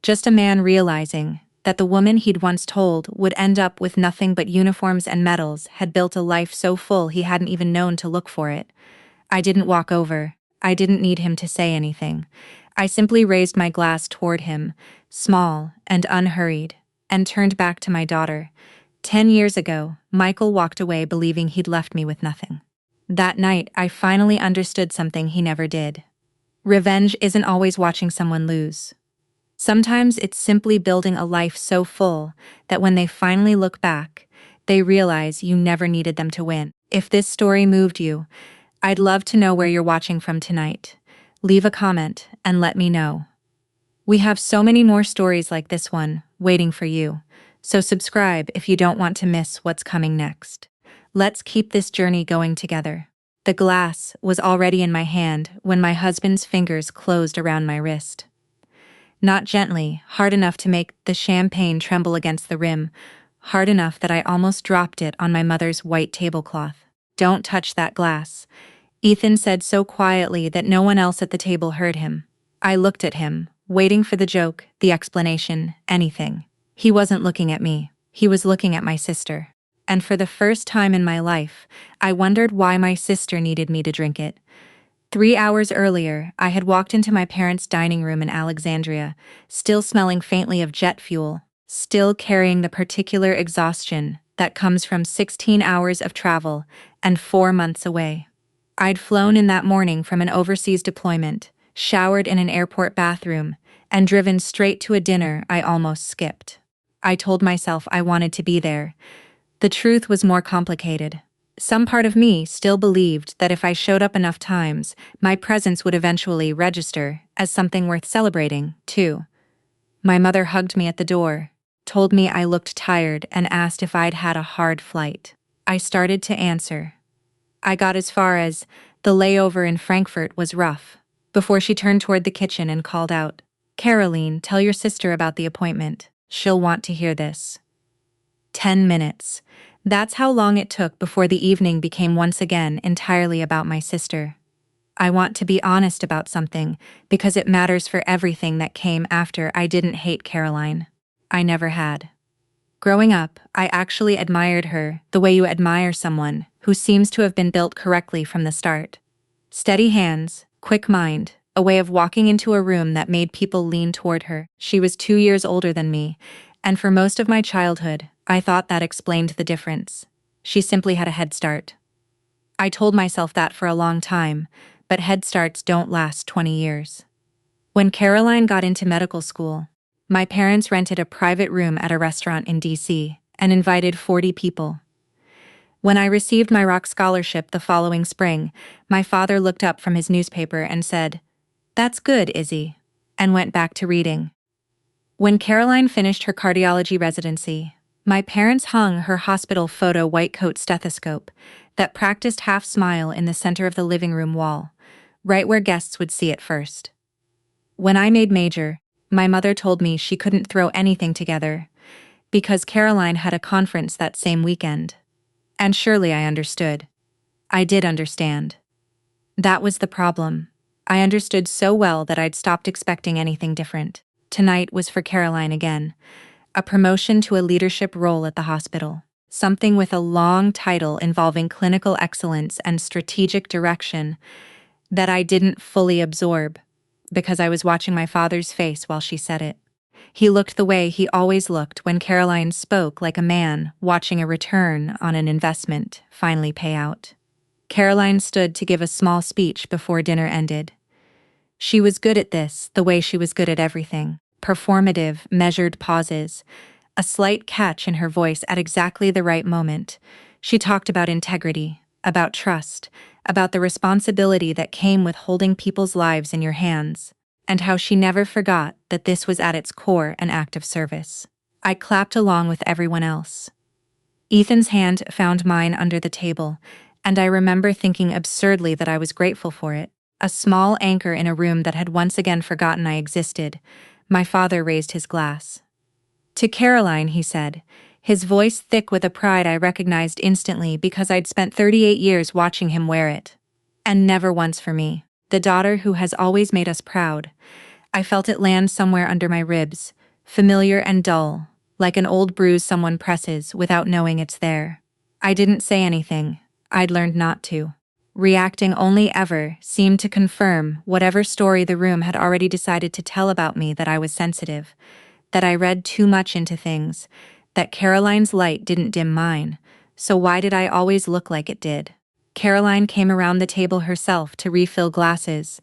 A: Just a man realizing that the woman he'd once told would end up with nothing but uniforms and medals had built a life so full he hadn't even known to look for it. I didn't walk over. I didn't need him to say anything. I simply raised my glass toward him, small and unhurried, and turned back to my daughter. 10 years ago, Michael walked away believing he'd left me with nothing. That night, I finally understood something he never did. Revenge isn't always watching someone lose. Sometimes it's simply building a life so full that when they finally look back, they realize you never needed them to win. If this story moved you, I'd love to know where you're watching from tonight. Leave a comment and let me know. We have so many more stories like this one waiting for you, so subscribe if you don't want to miss what's coming next. Let's keep this journey going together. The glass was already in my hand when my husband's fingers closed around my wrist. Not gently, hard enough to make the champagne tremble against the rim, hard enough that I almost dropped it on my mother's white tablecloth. "Don't touch that glass," Ethan said so quietly that no one else at the table heard him. I looked at him, waiting for the joke, the explanation, anything. He wasn't looking at me. He was looking at my sister. And for the first time in my life, I wondered why my sister needed me to drink it. 3 hours earlier, I had walked into my parents' dining room in Alexandria, still smelling faintly of jet fuel, still carrying the particular exhaustion that comes from 16 hours of travel and 4 months away. I'd flown in that morning from an overseas deployment, showered in an airport bathroom, and driven straight to a dinner I almost skipped. I told myself I wanted to be there. The truth was more complicated. Some part of me still believed that if I showed up enough times, my presence would eventually register as something worth celebrating, too. My mother hugged me at the door, told me I looked tired, and asked if I'd had a hard flight. I started to answer. I got as far as, "The layover in Frankfurt was rough," before she turned toward the kitchen and called out, "Caroline, tell your sister about the appointment. She'll want to hear this." 10 minutes. That's how long it took before the evening became once again entirely about my sister. I want to be honest about something, because it matters for everything that came after. I didn't hate Caroline. I never had. Growing up, I actually admired her the way you admire someone who seems to have been built correctly from the start. Steady hands, quick mind, a way of walking into a room that made people lean toward her. She was 2 years older than me, and for most of my childhood, I thought that explained the difference. She simply had a head start. I told myself that for a long time, but head starts don't last 20 years. When Caroline got into medical school, my parents rented a private room at a restaurant in DC and invited 40 people. When I received my rock scholarship the following spring, my father looked up from his newspaper and said, "That's good, Izzy," and went back to reading. When Caroline finished her cardiology residency, my parents hung her hospital photo white coat stethoscope that practiced half smile in the center of the living room wall, right where guests would see it first. When I made major, my mother told me she couldn't throw anything together because Caroline had a conference that same weekend. And surely I understood. I did understand. That was the problem. I understood so well that I'd stopped expecting anything different. Tonight was for Caroline again. A promotion to a leadership role at the hospital. Something with a long title involving clinical excellence and strategic direction that I didn't fully absorb because I was watching my father's face while she said it. He looked the way he always looked when Caroline spoke, like a man watching a return on an investment finally pay out. Caroline stood to give a small speech before dinner ended. She was good at this, the way she was good at everything. Performative, measured pauses, a slight catch in her voice at exactly the right moment. She talked about integrity, about trust, about the responsibility that came with holding people's lives in your hands, and how she never forgot that this was at its core an act of service. I clapped along with everyone else. Ethan's hand found mine under the table, and I remember thinking absurdly that I was grateful for it. A small anchor in a room that had once again forgotten I existed. My father raised his glass. "To Caroline," he said, his voice thick with a pride I recognized instantly because I'd spent 38 years watching him wear it. And never once for me, the daughter who has always made us proud. I felt it land somewhere under my ribs, familiar and dull, like an old bruise someone presses without knowing it's there. I didn't say anything. I'd learned not to. Reacting only ever seemed to confirm whatever story the room had already decided to tell about me, that I was sensitive, that I read too much into things, that Caroline's light didn't dim mine, so why did I always look like it did? Caroline came around the table herself to refill glasses,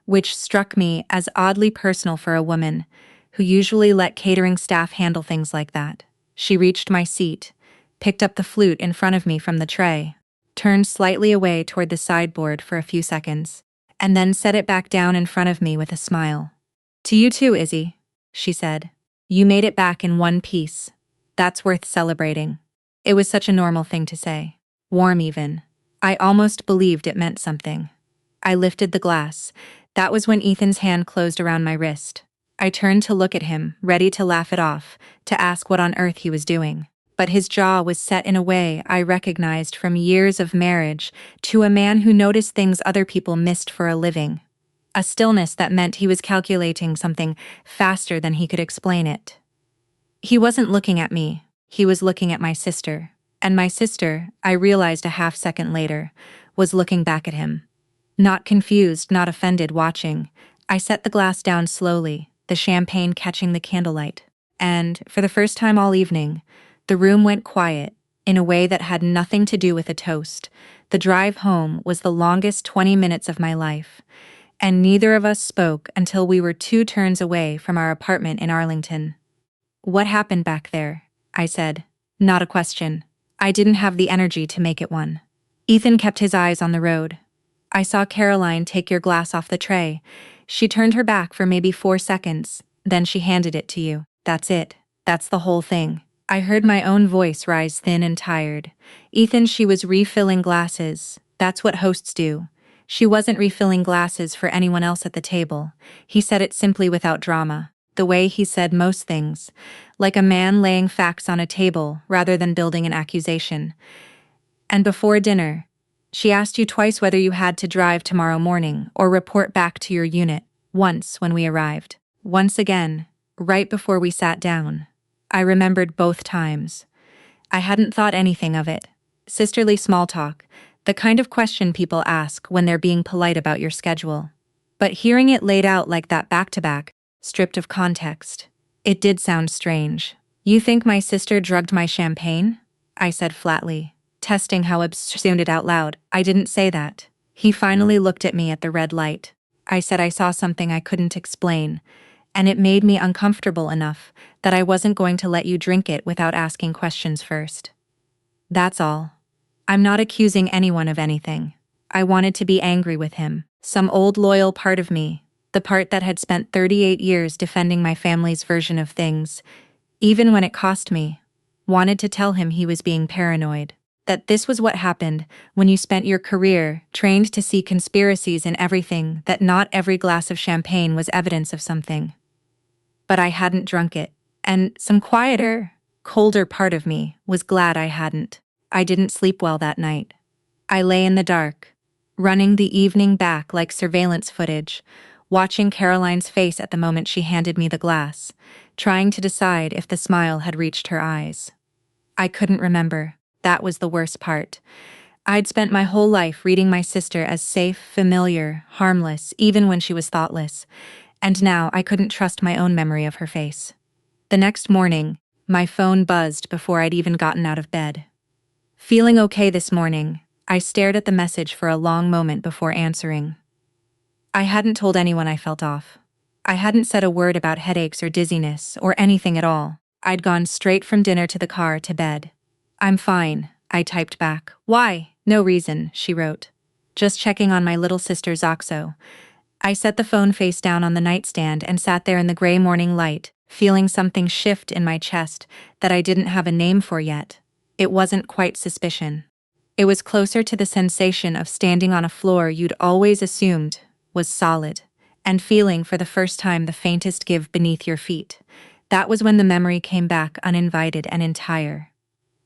A: which struck me as oddly personal for a woman who usually let catering staff handle things like that. She reached my seat, picked up the flute in front of me from the tray, turned slightly away toward the sideboard for a few seconds, and then set it back down in front of me with a smile. "To you too, Izzy," she said. "You made it back in one piece. That's worth celebrating." It was such a normal thing to say. Warm even. I almost believed it meant something. I lifted the glass. That was when Ethan's hand closed around my wrist. I turned to look at him, ready to laugh it off, to ask what on earth he was doing. But his jaw was set in a way I recognized from years of marriage to a man who noticed things other people missed for a living. A stillness that meant he was calculating something faster than he could explain it. He wasn't looking at me, he was looking at my sister. And my sister, I realized a half second later, was looking back at him. Not confused, not offended, watching. I set the glass down slowly, the champagne catching the candlelight. And, for the first time all evening, the room went quiet, in a way that had nothing to do with a toast. The drive home was the longest 20 minutes of my life, and neither of us spoke until we were 2 turns away from our apartment in Arlington. "What happened back there?" I said. Not a question. I didn't have the energy to make it one. Ethan kept his eyes on the road. I saw Caroline take your glass off the tray. She turned her back for maybe 4 seconds, then she handed it to you. That's it. That's the whole thing. I heard my own voice rise thin and tired. Ethan, she was refilling glasses. That's what hosts do. She wasn't refilling glasses for anyone else at the table. He said it simply without drama, the way he said most things, like a man laying facts on a table rather than building an accusation. And before dinner, she asked you twice whether you had to drive tomorrow morning or report back to your unit, once when we arrived. Once again, right before we sat down. I remembered both times. I hadn't thought anything of it. Sisterly small talk, the kind of question people ask when they're being polite about your schedule. But hearing it laid out like that back-to-back, stripped of context, it did sound strange. You think my sister drugged my champagne? I said flatly, testing how absurd sounded out loud. I didn't say that. He finally looked at me at the red light. I said I saw something I couldn't explain, and it made me uncomfortable enough that I wasn't going to let you drink it without asking questions first. That's all. I'm not accusing anyone of anything. I wanted to be angry with him. Some old loyal part of me, the part that had spent 38 years defending my family's version of things, even when it cost me, wanted to tell him he was being paranoid. That this was what happened when you spent your career trained to see conspiracies in everything, that not every glass of champagne was evidence of something. But I hadn't drunk it, and some quieter, colder part of me was glad I hadn't. I didn't sleep well that night. I lay in the dark, running the evening back like surveillance footage, watching Caroline's face at the moment she handed me the glass, trying to decide if the smile had reached her eyes. I couldn't remember. That was the worst part. I'd spent my whole life reading my sister as safe, familiar, harmless, even when she was thoughtless, and now I couldn't trust my own memory of her face. The next morning, my phone buzzed before I'd even gotten out of bed. Feeling okay this morning, I stared at the message for a long moment before answering. I hadn't told anyone I felt off. I hadn't said a word about headaches or dizziness or anything at all. I'd gone straight from dinner to the car to bed. I'm fine, I typed back. Why? No reason, she wrote. Just checking on my little sister's OXO. I set the phone face down on the nightstand and sat there in the gray morning light, feeling something shift in my chest that I didn't have a name for yet. It wasn't quite suspicion. It was closer to the sensation of standing on a floor you'd always assumed was solid, and feeling for the first time the faintest give beneath your feet. That was when the memory came back uninvited and entire.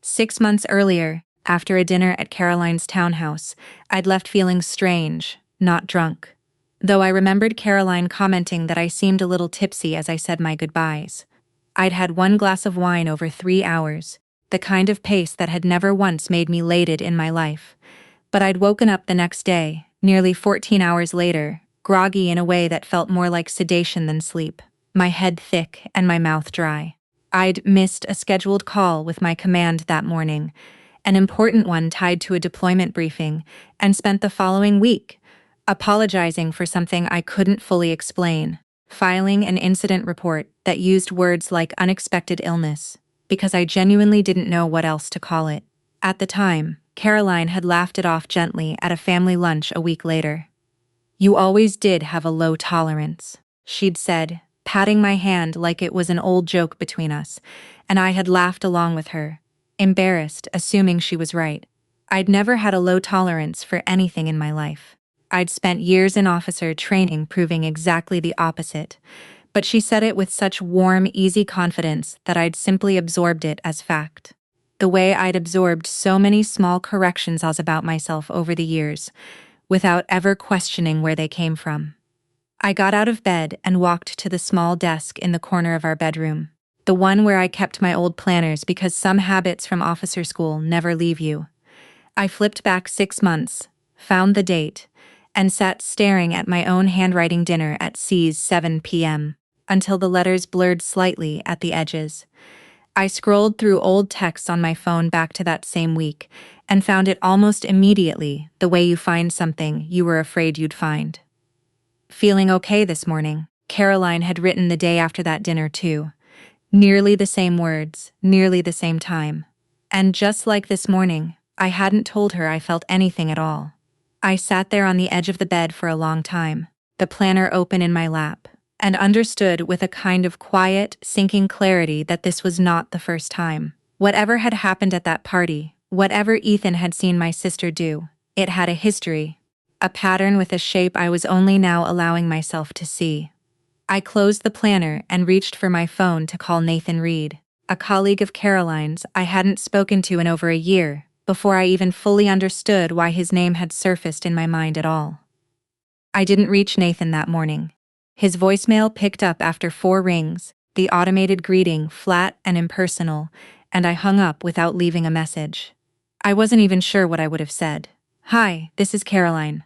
A: 6 months earlier, after a dinner at Caroline's townhouse, I'd left feeling strange, not drunk. Though I remembered Caroline commenting that I seemed a little tipsy as I said my goodbyes. I'd had 1 glass of wine over 3 hours, the kind of pace that had never once made me elated in my life. But I'd woken up the next day, nearly 14 hours later, groggy in a way that felt more like sedation than sleep, my head thick and my mouth dry. I'd missed a scheduled call with my command that morning, an important one tied to a deployment briefing, and spent the following week apologizing for something I couldn't fully explain, filing an incident report that used words like unexpected illness, because I genuinely didn't know what else to call it. At the time, Caroline had laughed it off gently at a family lunch a week later. You always did have a low tolerance, she'd said, patting my hand like it was an old joke between us, and I had laughed along with her, embarrassed, assuming she was right. I'd never had a low tolerance for anything in my life. I'd spent years in officer training proving exactly the opposite, but she said it with such warm, easy confidence that I'd simply absorbed it as fact. The way I'd absorbed so many small corrections about myself over the years, without ever questioning where they came from. I got out of bed and walked to the small desk in the corner of our bedroom, the one where I kept my old planners because some habits from officer school never leave you. I flipped back 6 months, found the date, and sat staring at my own handwriting dinner at C's 7 p.m., until the letters blurred slightly at the edges. I scrolled through old texts on my phone back to that same week, and found it almost immediately the way you find something you were afraid you'd find. Feeling okay this morning, Caroline had written the day after that dinner too. Nearly the same words, nearly the same time. And just like this morning, I hadn't told her I felt anything at all. I sat there on the edge of the bed for a long time, the planner open in my lap, and understood with a kind of quiet, sinking clarity that this was not the first time. Whatever had happened at that party, whatever Ethan had seen my sister do, it had a history, a pattern with a shape I was only now allowing myself to see. I closed the planner and reached for my phone to call Nathan Reed, a colleague of Caroline's I hadn't spoken to in over a year, before I even fully understood why his name had surfaced in my mind at all. I didn't reach Nathan that morning. His voicemail picked up after 4 rings, the automated greeting flat and impersonal, and I hung up without leaving a message. I wasn't even sure what I would have said. "Hi, this is Caroline.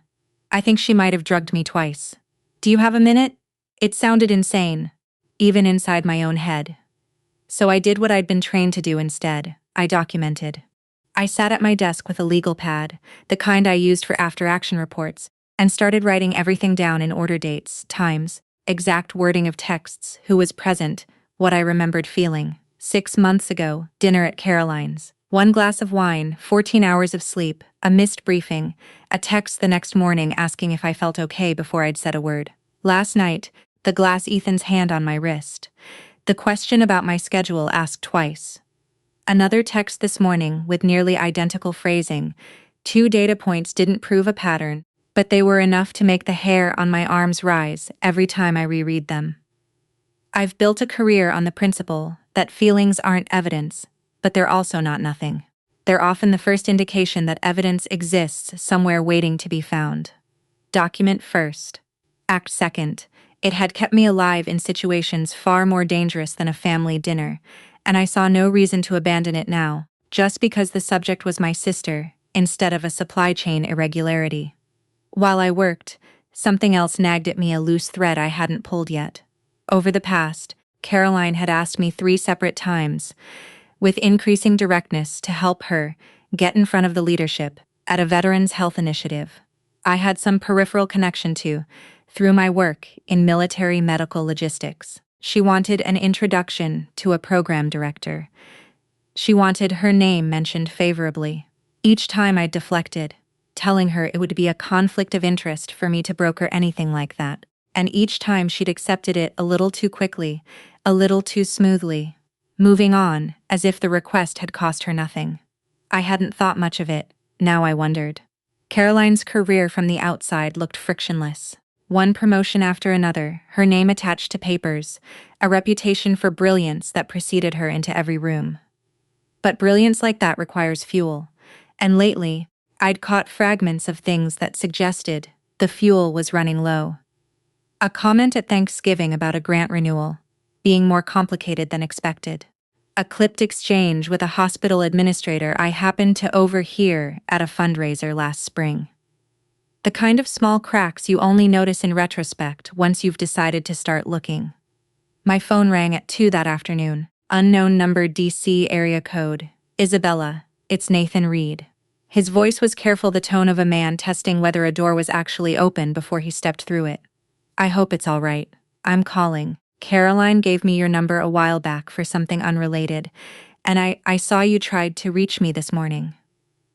A: I think she might have drugged me twice. Do you have a minute?" It sounded insane, even inside my own head. So I did what I'd been trained to do instead. I documented. I sat at my desk with a legal pad, the kind I used for after-action reports, and started writing everything down in order: dates, times, exact wording of texts, who was present, what I remembered feeling. 6 months ago, dinner at Caroline's. 1 glass of wine, 14 hours of sleep, a missed briefing, a text the next morning asking if I felt okay before I'd said a word. Last night, the glass Ethan's hand on my wrist. The question about my schedule asked twice. Another text this morning with nearly identical phrasing. 2 data points didn't prove a pattern, but they were enough to make the hair on my arms rise every time I reread them. I've built a career on the principle that feelings aren't evidence, but they're also not nothing. They're often the first indication that evidence exists somewhere waiting to be found. Document first. Act second. It had kept me alive in situations far more dangerous than a family dinner, and I saw no reason to abandon it now, just because the subject was my sister, instead of a supply chain irregularity. While I worked, something else nagged at me, a loose thread I hadn't pulled yet. Over the past, Caroline had asked me 3 separate times, with increasing directness, to help her get in front of the leadership at a veterans' health initiative I had some peripheral connection to, through my work in military medical logistics. She wanted an introduction to a program director. She wanted her name mentioned favorably. Each time I deflected, telling her it would be a conflict of interest for me to broker anything like that, and each time she'd accepted it a little too quickly, a little too smoothly, moving on as if the request had cost her nothing. I hadn't thought much of it, now I wondered. Caroline's career from the outside looked frictionless. 1 promotion after another, her name attached to papers, a reputation for brilliance that preceded her into every room. But brilliance like that requires fuel, and lately, I'd caught fragments of things that suggested the fuel was running low. A comment at Thanksgiving about a grant renewal being more complicated than expected. A clipped exchange with a hospital administrator I happened to overhear at a fundraiser last spring. The kind of small cracks you only notice in retrospect once you've decided to start looking. My phone rang at 2 that afternoon. Unknown number, DC area code. "Isabella, it's Nathan Reed." His voice was careful, the tone of a man testing whether a door was actually open before he stepped through it. "I hope it's all right. I'm calling. Caroline gave me your number a while back for something unrelated, and I saw you tried to reach me this morning."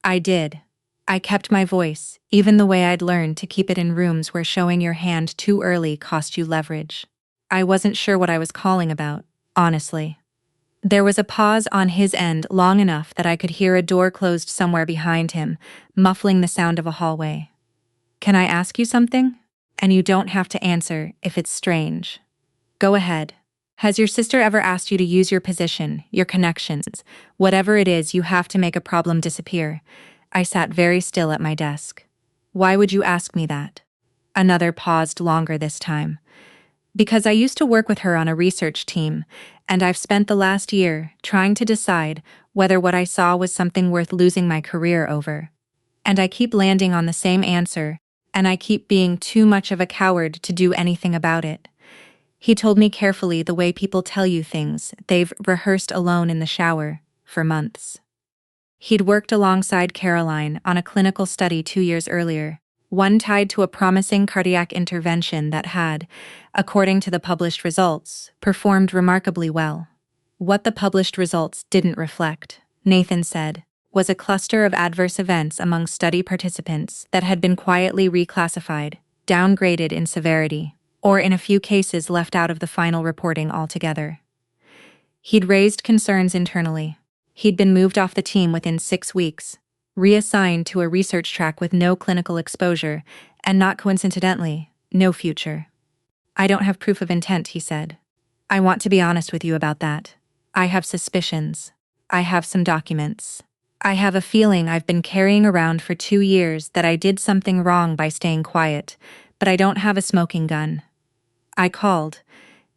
A: I did. I kept my voice, even the way I'd learned to keep it in rooms where showing your hand too early cost you leverage. I wasn't sure what I was calling about, honestly. There was a pause on his end long enough that I could hear a door closed somewhere behind him, muffling the sound of a hallway. "Can I ask you something? And you don't have to answer if it's strange. Go ahead. Has your sister ever asked you to use your position, your connections, whatever it is you have to make a problem disappear?" I sat very still at my desk. "Why would you ask me that?" Another paused, longer this time. "Because I used to work with her on a research team, and I've spent the last year trying to decide whether what I saw was something worth losing my career over. And I keep landing on the same answer, and I keep being too much of a coward to do anything about it." He told me carefully, the way people tell you things they've rehearsed alone in the shower for months. He'd worked alongside Caroline on a clinical study 2 years earlier, one tied to a promising cardiac intervention that had, according to the published results, performed remarkably well. What the published results didn't reflect, Nathan said, was a cluster of adverse events among study participants that had been quietly reclassified, downgraded in severity, or in a few cases left out of the final reporting altogether. He'd raised concerns internally. He'd been moved off the team within 6 weeks, reassigned to a research track with no clinical exposure, and not coincidentally, no future. "I don't have proof of intent," he said. "I want to be honest with you about that. I have suspicions. I have some documents. I have a feeling I've been carrying around for 2 years that I did something wrong by staying quiet, but I don't have a smoking gun. I called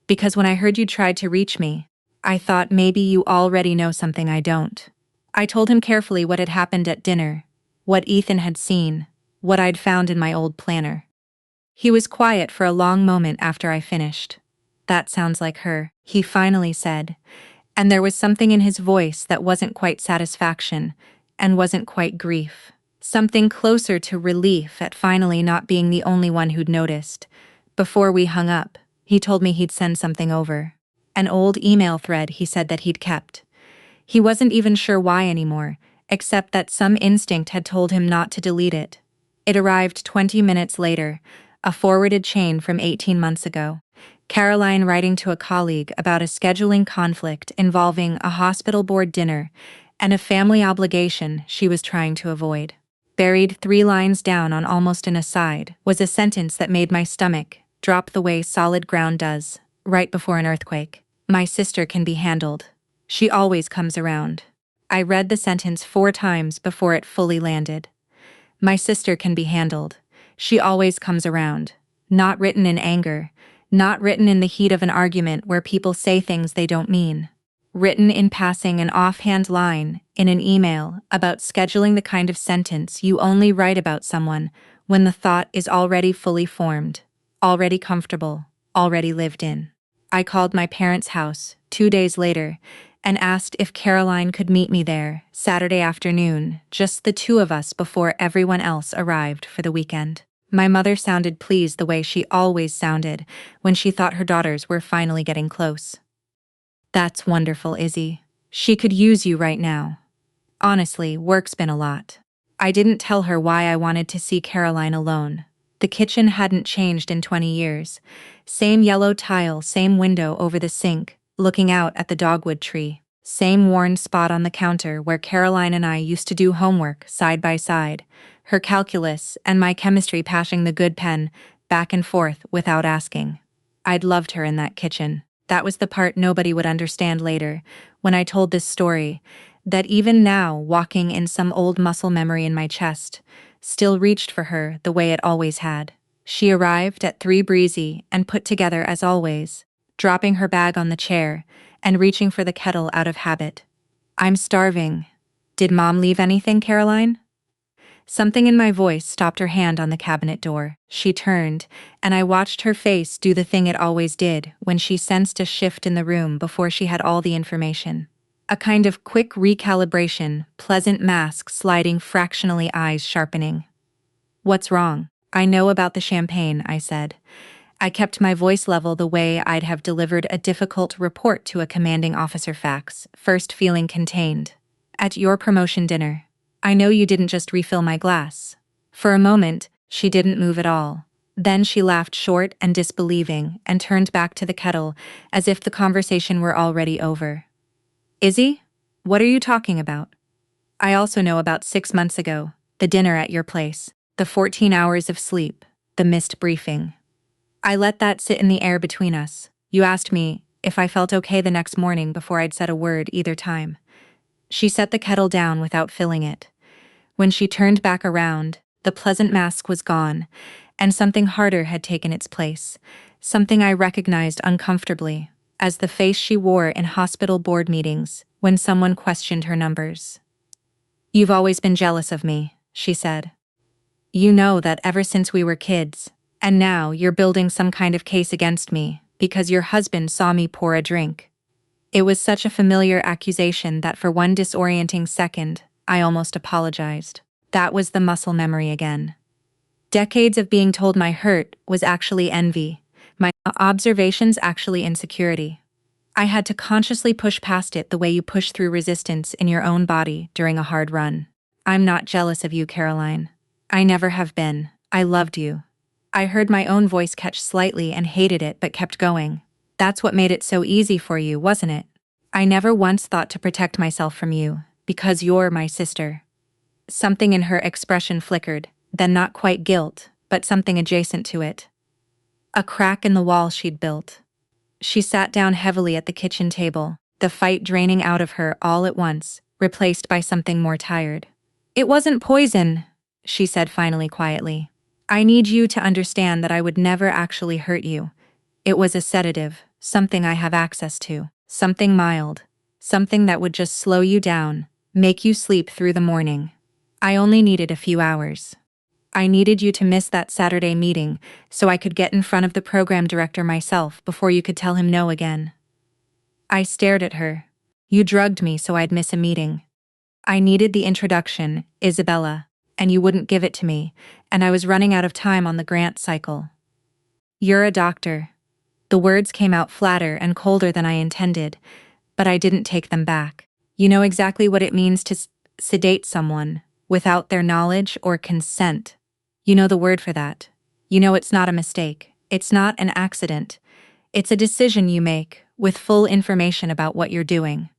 A: because when I heard you tried to reach me, I thought maybe you already know something I don't." I told him carefully what had happened at dinner, what Ethan had seen, what I'd found in my old planner. He was quiet for a long moment after I finished. "That sounds like her," he finally said, and there was something in his voice that wasn't quite satisfaction and wasn't quite grief. Something closer to relief at finally not being the only one who'd noticed. Before we hung up, he told me he'd send something over. An old email thread he said that he'd kept. He wasn't even sure why anymore, except that some instinct had told him not to delete it. It arrived 20 minutes later, a forwarded chain from 18 months ago. Caroline writing to a colleague about a scheduling conflict involving a hospital board dinner and a family obligation she was trying to avoid. Buried 3 lines down on almost an aside was a sentence that made my stomach drop the way solid ground does, right before an earthquake. "My sister can be handled. She always comes around." I read the sentence 4 times before it fully landed. My sister can be handled. She always comes around. Not written in anger. Not written in the heat of an argument where people say things they don't mean. Written in passing an offhand line in an email about scheduling, the kind of sentence you only write about someone when the thought is already fully formed, already comfortable, already lived in. I called my parents' house 2 days later and asked if Caroline could meet me there Saturday afternoon, just the 2 of us before everyone else arrived for the weekend. My mother sounded pleased the way she always sounded when she thought her daughters were finally getting close. "That's wonderful, Izzy. She could use you right now. Honestly, work's been a lot." I didn't tell her why I wanted to see Caroline alone. The kitchen hadn't changed in 20 years. Same yellow tile, same window over the sink, looking out at the dogwood tree. Same worn spot on the counter where Caroline and I used to do homework side by side, her calculus and my chemistry passing the good pen back and forth without asking. I'd loved her in that kitchen. That was the part nobody would understand later, when I told this story, that even now, walking in some old muscle memory in my chest, still reached for her the way it always had. She arrived at 3 breezy and put together as always, dropping her bag on the chair and reaching for the kettle out of habit. "I'm starving. Did Mom leave anything, Caroline?" Something in my voice stopped her hand on the cabinet door. She turned, and I watched her face do the thing it always did when she sensed a shift in the room before she had all the information. A kind of quick recalibration, pleasant mask sliding fractionally, eyes sharpening. "What's wrong?" "I know about the champagne," I said. I kept my voice level the way I'd have delivered a difficult report to a commanding officer, facts first, feeling contained. "At your promotion dinner. I know you didn't just refill my glass." For a moment, she didn't move at all. Then she laughed short and disbelieving and turned back to the kettle as if the conversation were already over. "Izzy? What are you talking about?" "I also know about 6 months ago, the dinner at your place, the 14 hours of sleep, the missed briefing. I let that sit in the air between us. You asked me if I felt okay the next morning before I'd said a word either time." She set the kettle down without filling it. When she turned back around, the pleasant mask was gone, and something harder had taken its place, something I recognized uncomfortably, as the face she wore in hospital board meetings when someone questioned her numbers. "You've always been jealous of me," she said. "You know that ever since we were kids, and now you're building some kind of case against me because your husband saw me pour a drink." It was such a familiar accusation that for one disorienting second, I almost apologized. That was the muscle memory again. Decades of being told my hurt was actually envy, my observations actually insecurity. I had to consciously push past it the way you push through resistance in your own body during a hard run. I'm not jealous of you, Caroline. I never have been. I loved you. I heard my own voice catch slightly and hated it but kept going. That's what made it so easy for you, wasn't it? I never once thought to protect myself from you, because you're my sister. Something in her expression flickered, then not quite guilt, but something adjacent to it. A crack in the wall she'd built. She sat down heavily at the kitchen table, the fight draining out of her all at once, replaced by something more tired. It wasn't poison, she said finally quietly. I need you to understand that I would never actually hurt you. It was a sedative, something I have access to, something mild, something that would just slow you down, make you sleep through the morning. I only needed a few hours. I needed you to miss that Saturday meeting so I could get in front of the program director myself before you could tell him no again. I stared at her. You drugged me so I'd miss a meeting. I needed the introduction, Isabella, and you wouldn't give it to me, and I was running out of time on the grant cycle. You're a doctor. The words came out flatter and colder than I intended, but I didn't take them back. You know exactly what it means to sedate someone without their knowledge or consent. You know the word for that. You know it's not a mistake. It's not an accident. It's a decision you make, with full information about what you're doing.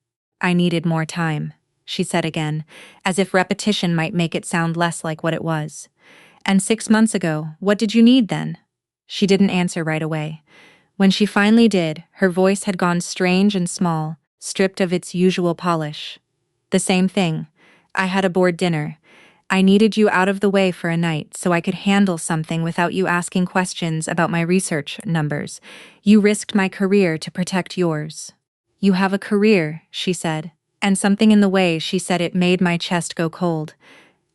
A: I needed more time, she said again, as if repetition might make it sound less like what it was. And 6 months ago, what did you need then? She didn't answer right away. When she finally did, her voice had gone strange and small, stripped of its usual polish. The same thing. I had a board dinner. I needed you out of the way for a night so I could handle something without you asking questions about my research numbers. You risked my career to protect yours. You have a career, she said, and something in the way she said it made my chest go cold.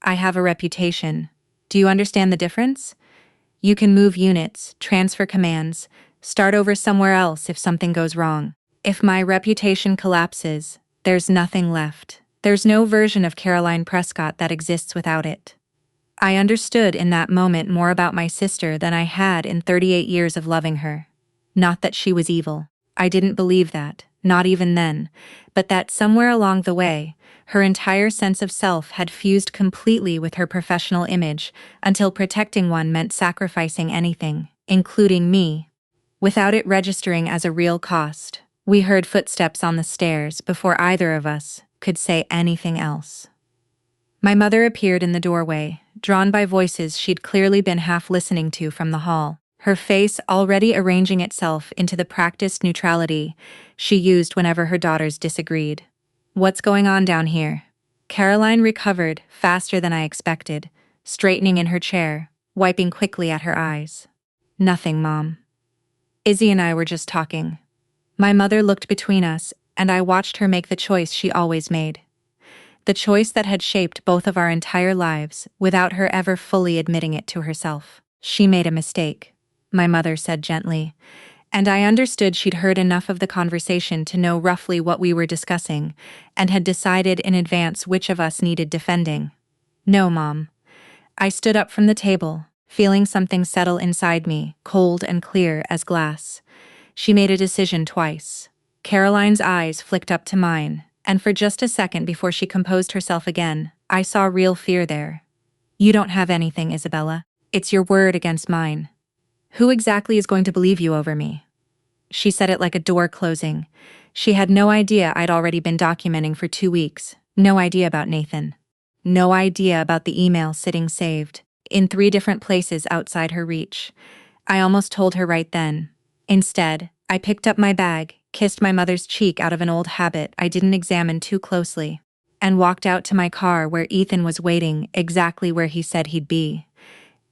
A: I have a reputation. Do you understand the difference? You can move units, transfer commands, start over somewhere else if something goes wrong. If my reputation collapses, there's nothing left. There's no version of Caroline Prescott that exists without it. I understood in that moment more about my sister than I had in 38 years of loving her. Not that she was evil. I didn't believe that, not even then, but that somewhere along the way, her entire sense of self had fused completely with her professional image until protecting one meant sacrificing anything, including me. Without it registering as a real cost, we heard footsteps on the stairs before either of us could say anything else. My mother appeared in the doorway, drawn by voices she'd clearly been half listening to from the hall, her face already arranging itself into the practiced neutrality she used whenever her daughters disagreed. What's going on down here? Caroline recovered faster than I expected, straightening in her chair, wiping quickly at her eyes. Nothing, Mom. Izzy and I were just talking. My mother looked between us, and I watched her make the choice she always made. The choice that had shaped both of our entire lives without her ever fully admitting it to herself. She made a mistake, my mother said gently, and I understood she'd heard enough of the conversation to know roughly what we were discussing and had decided in advance which of us needed defending. No, Mom. I stood up from the table, feeling something settle inside me, cold and clear as glass. She made a decision twice. Caroline's eyes flicked up to mine, and for just a second before she composed herself again, I saw real fear there. You don't have anything, Isabella. It's your word against mine. Who exactly is going to believe you over me? She said it like a door closing. She had no idea I'd already been documenting for 2 weeks. No idea about Nathan. No idea about the email sitting saved, in 3 different places outside her reach. I almost told her right then. Instead, I picked up my bag, kissed my mother's cheek out of an old habit I didn't examine too closely, and walked out to my car where Ethan was waiting exactly where he said he'd be.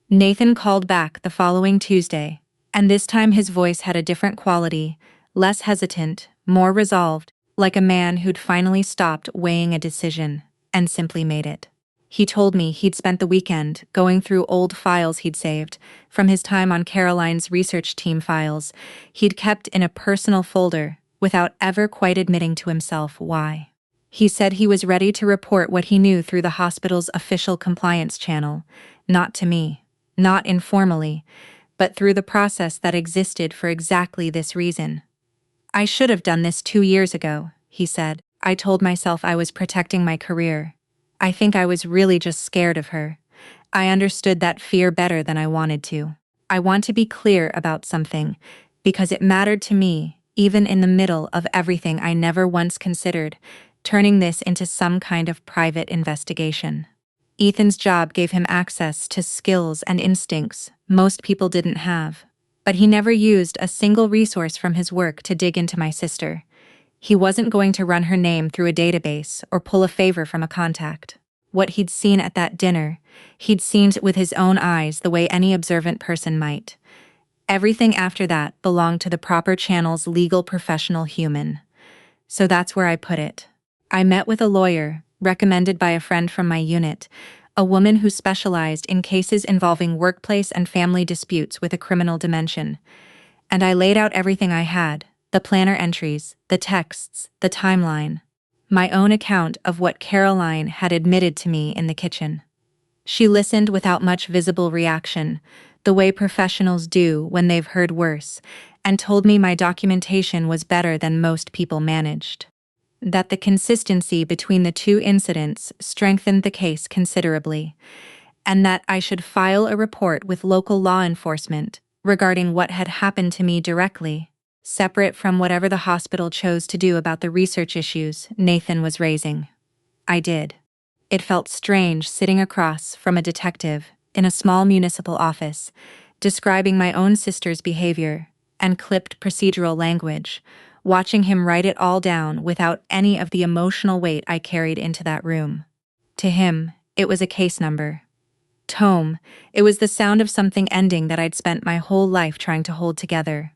A: Nathan called back the following Tuesday, and this time his voice had a different quality, less hesitant, more resolved, like a man who'd finally stopped weighing a decision and simply made it. He told me he'd spent the weekend going through old files he'd saved, from his time on Caroline's research team files he'd kept in a personal folder, without ever quite admitting to himself why. He said he was ready to report what he knew through the hospital's official compliance channel, not to me, not informally, but through the process that existed for exactly this reason. I should have done this 2 years ago, he said. I told myself I was protecting my career. I think I was really just scared of her. I understood that fear better than I wanted to. I want to be clear about something, because it mattered to me, even in the middle of everything I never once considered, turning this into some kind of private investigation. Ethan's job gave him access to skills and instincts most people didn't have. But he never used a single resource from his work to dig into my sister. He wasn't going to run her name through a database or pull a favor from a contact. What he'd seen at that dinner, he'd seen with his own eyes the way any observant person might. Everything after that belonged to the proper channel's legal professional human. So that's where I put it. I met with a lawyer, recommended by a friend from my unit, a woman who specialized in cases involving workplace and family disputes with a criminal dimension. And I laid out everything I had, the planner entries, the texts, the timeline, my own account of what Caroline had admitted to me in the kitchen. She listened without much visible reaction, the way professionals do when they've heard worse, and told me my documentation was better than most people managed. That the consistency between the two incidents strengthened the case considerably, and that I should file a report with local law enforcement regarding what had happened to me directly, separate from whatever the hospital chose to do about the research issues Nathan was raising. I did. It felt strange sitting across from a detective in a small municipal office, describing my own sister's behavior and clipped procedural language, watching him write it all down without any of the emotional weight I carried into that room. To him, it was a case number. Tome, it was the sound of something ending that I'd spent my whole life trying to hold together.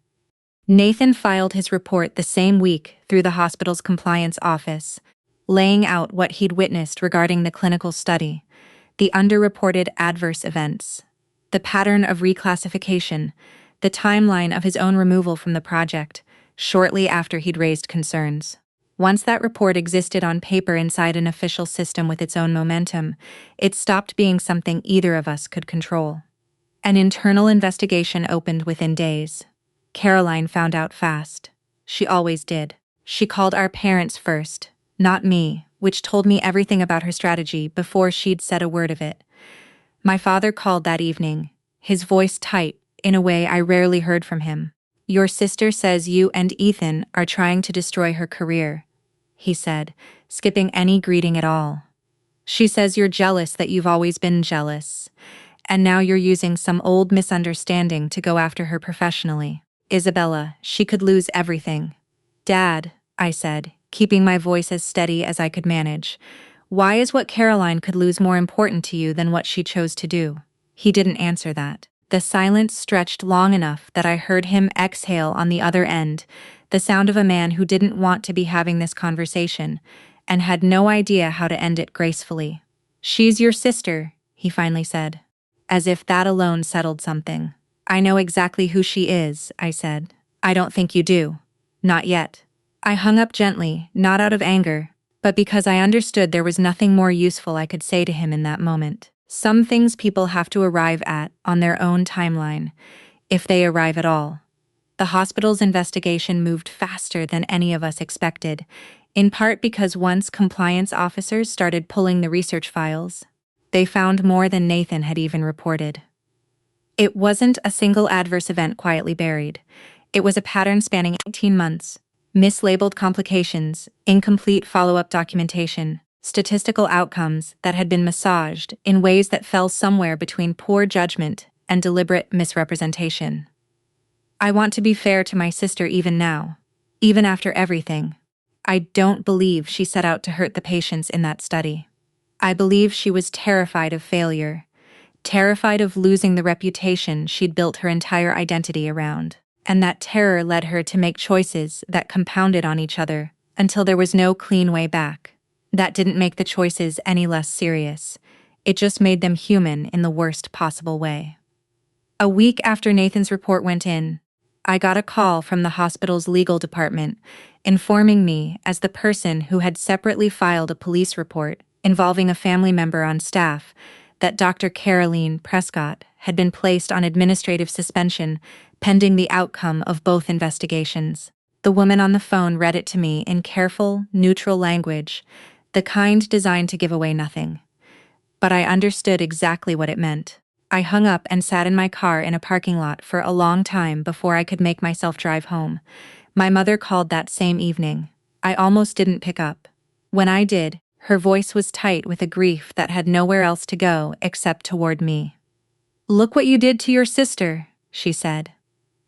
A: Nathan filed his report the same week through the hospital's compliance office, laying out what he'd witnessed regarding the clinical study, the underreported adverse events, the pattern of reclassification, the timeline of his own removal from the project, shortly after he'd raised concerns. Once that report existed on paper inside an official system with its own momentum, it stopped being something either of us could control. An internal investigation opened within days. Caroline found out fast. She always did. She called our parents first, not me, which told me everything about her strategy before she'd said a word of it. My father called that evening, his voice tight, in a way I rarely heard from him. "Your sister says you and Ethan are trying to destroy her career," he said, skipping any greeting at all. "She says you're jealous that you've always been jealous, and now you're using some old misunderstanding to go after her professionally. Isabella, she could lose everything." "Dad," I said, keeping my voice as steady as I could manage, "why is what Caroline could lose more important to you than what she chose to do?" He didn't answer that. The silence stretched long enough that I heard him exhale on the other end, the sound of a man who didn't want to be having this conversation, and had no idea how to end it gracefully. "She's your sister," he finally said, as if that alone settled something. "I know exactly who she is," I said. "I don't think you do. Not yet." I hung up gently, not out of anger, but because I understood there was nothing more useful I could say to him in that moment. Some things people have to arrive at on their own timeline, if they arrive at all. The hospital's investigation moved faster than any of us expected, in part because once compliance officers started pulling the research files, they found more than Nathan had even reported. It wasn't a single adverse event quietly buried. It was a pattern spanning 18 months. Mislabeled complications, incomplete follow-up documentation, statistical outcomes that had been massaged in ways that fell somewhere between poor judgment and deliberate misrepresentation. I want to be fair to my sister even now, even after everything. I don't believe she set out to hurt the patients in that study. I believe she was terrified of failure, terrified of losing the reputation she'd built her entire identity around. And that terror led her to make choices that compounded on each other until there was no clean way back. That didn't make the choices any less serious. It just made them human in the worst possible way. A week after Nathan's report went in, I got a call from the hospital's legal department informing me, as the person who had separately filed a police report involving a family member on staff, that Dr. Caroline Prescott had been placed on administrative suspension pending the outcome of both investigations. The woman on the phone read it to me in careful, neutral language, the kind designed to give away nothing. But I understood exactly what it meant. I hung up and sat in my car in a parking lot for a long time before I could make myself drive home. My mother called that same evening. I almost didn't pick up. When I did, her voice was tight with a grief that had nowhere else to go except toward me. "Look what you did to your sister," she said.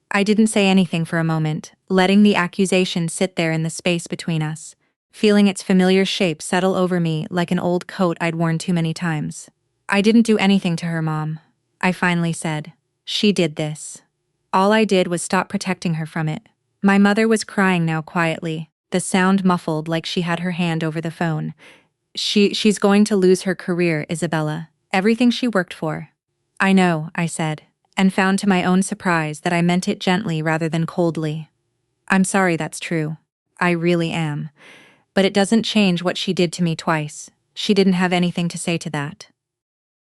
A: I didn't say anything for a moment, letting the accusation sit there in the space between us, feeling its familiar shape settle over me like an old coat I'd worn too many times. "I didn't do anything to her, Mom," I finally said. "She did this. All I did was stop protecting her from it." My mother was crying now quietly, the sound muffled like she had her hand over the phone. She's going to lose her career, Isabella. Everything she worked for." "I know," I said, and found to my own surprise that I meant it gently rather than coldly. "I'm sorry that's true. I really am. But it doesn't change what she did to me twice. She didn't have anything to say to that."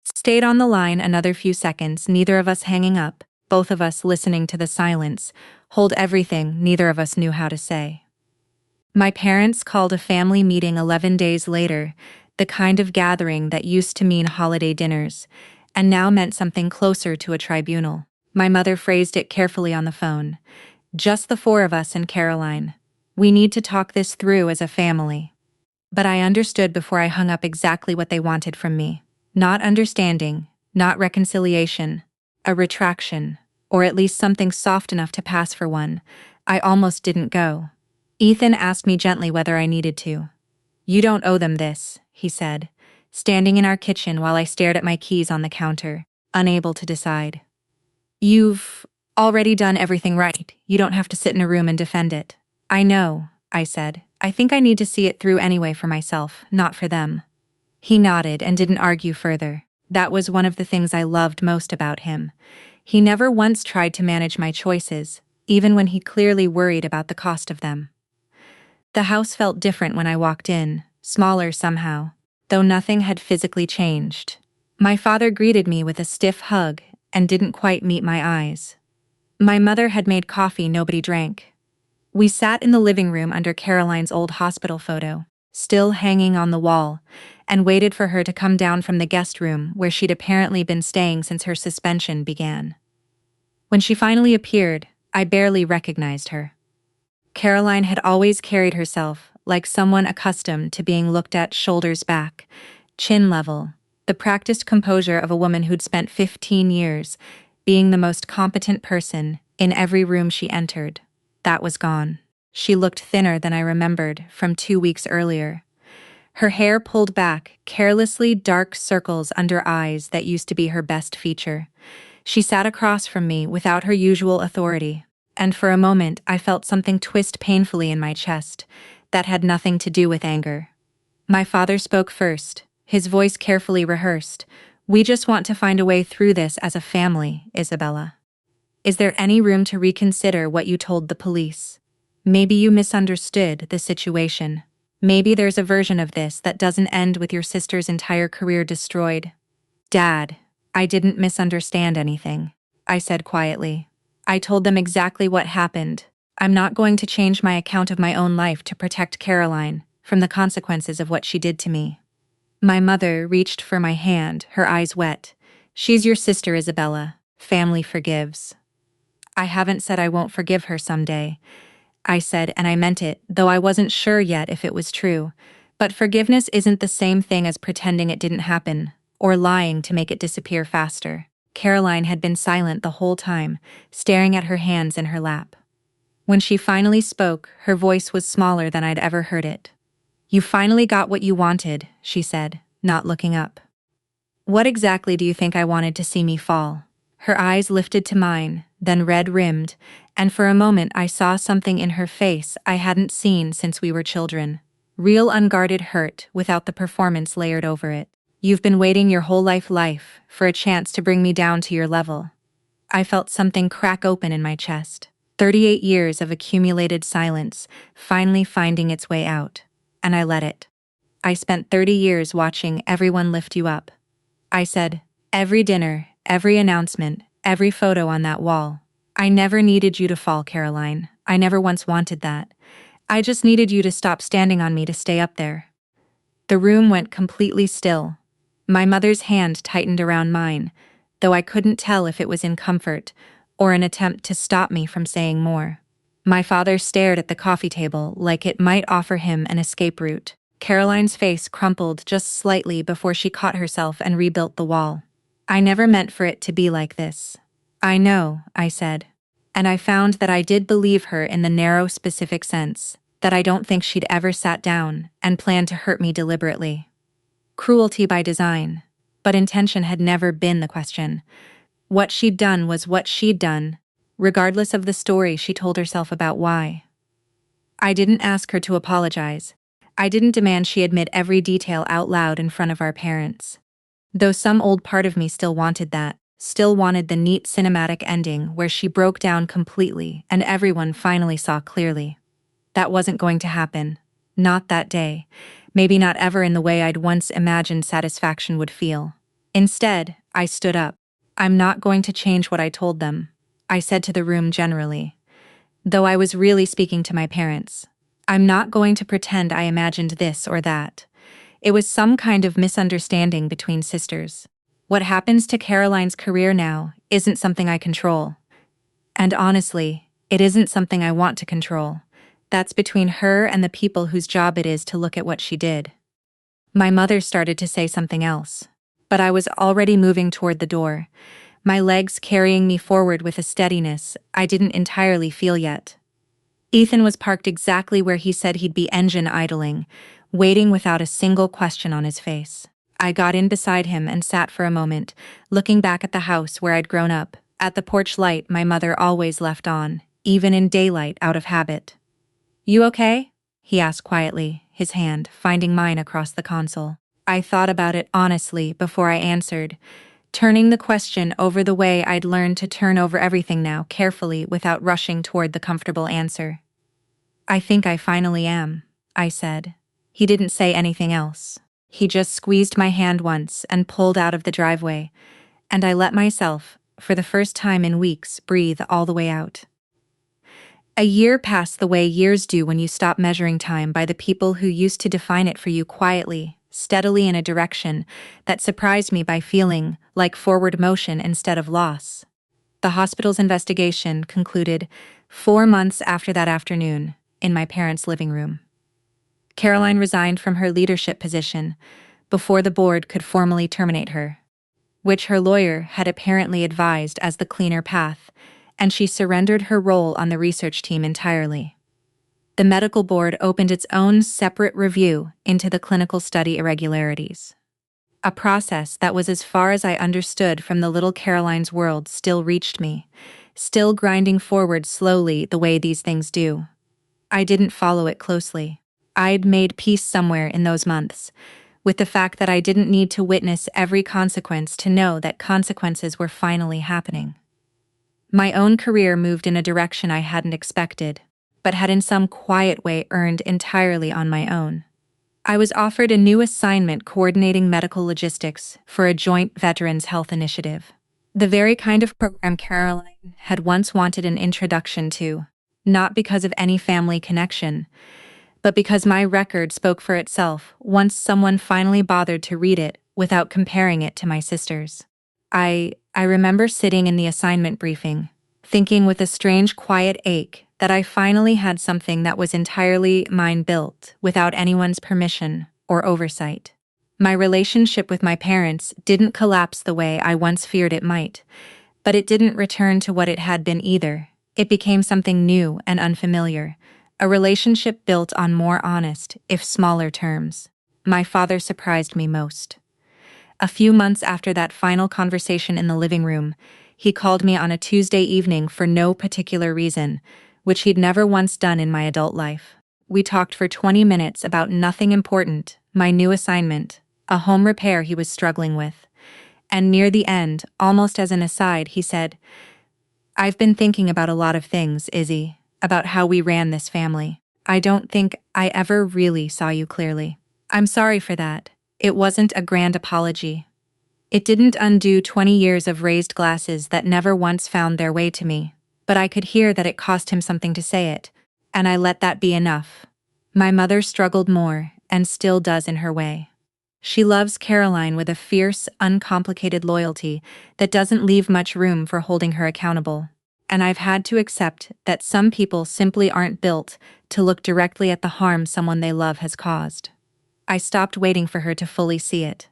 A: Stayed on the line another few seconds, neither of us hanging up, both of us listening to the silence, hold everything neither of us knew how to say. My parents called a family meeting 11 days later, the kind of gathering that used to mean holiday dinners, and now meant something closer to a tribunal. My mother phrased it carefully on the phone. "Just the four of us and Caroline. We need to talk this through as a family." But I understood before I hung up exactly what they wanted from me. Not understanding, not reconciliation, a retraction, or at least something soft enough to pass for one. I almost didn't go. Ethan asked me gently whether I needed to. "You don't owe them this," he said, standing in our kitchen while I stared at my keys on the counter, unable to decide. "You've already done everything right. You don't have to sit in a room and defend it." "I know," I said. "I think I need to see it through anyway for myself, not for them." He nodded and didn't argue further. That was one of the things I loved most about him. He never once tried to manage my choices, even when he clearly worried about the cost of them. The house felt different when I walked in, smaller somehow, though nothing had physically changed. My father greeted me with a stiff hug and didn't quite meet my eyes. My mother had made coffee nobody drank. We sat in the living room under Caroline's old hospital photo, still hanging on the wall, and waited for her to come down from the guest room where she'd apparently been staying since her suspension began. When she finally appeared, I barely recognized her. Caroline had always carried herself like someone accustomed to being looked at shoulders back, chin level, the practiced composure of a woman who'd spent 15 years being the most competent person in every room she entered. That was gone. She looked thinner than I remembered from 2 weeks earlier. Her hair pulled back, carelessly dark circles under eyes that used to be her best feature. She sat across from me without her usual authority, and for a moment I felt something twist painfully in my chest that had nothing to do with anger. My father spoke first, his voice carefully rehearsed. "We just want to find a way through this as a family, Isabella. Is there any room to reconsider what you told the police? Maybe you misunderstood the situation. Maybe there's a version of this that doesn't end with your sister's entire career destroyed." "Dad, I didn't misunderstand anything," I said quietly. "I told them exactly what happened. I'm not going to change my account of my own life to protect Caroline from the consequences of what she did to me." My mother reached for my hand, her eyes wet. "She's your sister, Isabella. Family forgives." "I haven't said I won't forgive her someday," I said, and I meant it, though I wasn't sure yet if it was true. But forgiveness isn't the same thing as pretending it didn't happen, or lying to make it disappear faster. Caroline had been silent the whole time, staring at her hands in her lap. When she finally spoke, her voice was smaller than I'd ever heard it. "You finally got what you wanted," she said, not looking up. "What exactly do you think I wanted to see me fall?" Her eyes lifted to mine, then red-rimmed, and for a moment I saw something in her face I hadn't seen since we were children. Real unguarded hurt without the performance layered over it. "You've been waiting your whole life for a chance to bring me down to your level." I felt something crack open in my chest. 38 years of accumulated silence, finally finding its way out. And I let it. "I spent 30 years watching everyone lift you up," I said. "Every dinner, every announcement, every photo on that wall. I never needed you to fall, Caroline. I never once wanted that. I just needed you to stop standing on me to stay up there." The room went completely still. My mother's hand tightened around mine, though I couldn't tell if it was in comfort or an attempt to stop me from saying more. My father stared at the coffee table like it might offer him an escape route. Caroline's face crumpled just slightly before she caught herself and rebuilt the wall. "I never meant for it to be like this." "I know," I said. And I found that I did believe her in the narrow, specific sense, that I don't think she'd ever sat down and planned to hurt me deliberately. Cruelty by design. But intention had never been the question. What she'd done was what she'd done, regardless of the story she told herself about why. I didn't ask her to apologize. I didn't demand she admit every detail out loud in front of our parents. Though some old part of me still wanted that, still wanted the neat cinematic ending where she broke down completely and everyone finally saw clearly. That wasn't going to happen. Not that day. Maybe not ever in the way I'd once imagined satisfaction would feel. Instead, I stood up. "I'm not going to change what I told them," I said to the room generally. Though I was really speaking to my parents. "I'm not going to pretend I imagined this or that. It was some kind of misunderstanding between sisters. What happens to Caroline's career now isn't something I control. And honestly, it isn't something I want to control. That's between her and the people whose job it is to look at what she did." My mother started to say something else, but I was already moving toward the door, my legs carrying me forward with a steadiness I didn't entirely feel yet. Ethan was parked exactly where he said he'd be, engine idling, waiting without a single question on his face. I got in beside him and sat for a moment, looking back at the house where I'd grown up, at the porch light my mother always left on, even in daylight out of habit. "You okay?" he asked quietly, his hand finding mine across the console. I thought about it honestly before I answered, turning the question over the way I'd learned to turn over everything now, carefully without rushing toward the comfortable answer. "I think I finally am," I said. He didn't say anything else. He just squeezed my hand once and pulled out of the driveway, and I let myself, for the first time in weeks, breathe all the way out. A year passed the way years do when you stop measuring time by the people who used to define it for you, quietly, steadily, in a direction that surprised me by feeling like forward motion instead of loss. The hospital's investigation concluded 4 months after that afternoon, in my parents' living room. Caroline resigned from her leadership position before the board could formally terminate her, which her lawyer had apparently advised as the cleaner path, and she surrendered her role on the research team entirely. The medical board opened its own separate review into the clinical study irregularities. A process that was, as far as I understood from the little Caroline's world, still reached me, still grinding forward slowly the way these things do. I didn't follow it closely. I'd made peace somewhere in those months, with the fact that I didn't need to witness every consequence to know that consequences were finally happening. My own career moved in a direction I hadn't expected, but had in some quiet way earned entirely on my own. I was offered a new assignment coordinating medical logistics for a joint veterans health initiative. The very kind of program Caroline had once wanted an introduction to, not because of any family connection, but because my record spoke for itself once someone finally bothered to read it without comparing it to my sister's. I remember sitting in the assignment briefing, thinking with a strange quiet ache that I finally had something that was entirely mine, built without anyone's permission or oversight. My relationship with my parents didn't collapse the way I once feared it might, but it didn't return to what it had been either. It became something new and unfamiliar, a relationship built on more honest, if smaller terms. My father surprised me most. A few months after that final conversation in the living room, he called me on a Tuesday evening for no particular reason, which he'd never once done in my adult life. We talked for 20 minutes about nothing important, my new assignment, a home repair he was struggling with. And near the end, almost as an aside, he said, "I've been thinking about a lot of things, Izzy, about how we ran this family. I don't think I ever really saw you clearly. I'm sorry for that." It wasn't a grand apology. It didn't undo 20 years of raised glasses that never once found their way to me, but I could hear that it cost him something to say it, and I let that be enough. My mother struggled more, and still does in her way. She loves Caroline with a fierce, uncomplicated loyalty that doesn't leave much room for holding her accountable. And I've had to accept that some people simply aren't built to look directly at the harm someone they love has caused. I stopped waiting for her to fully see it.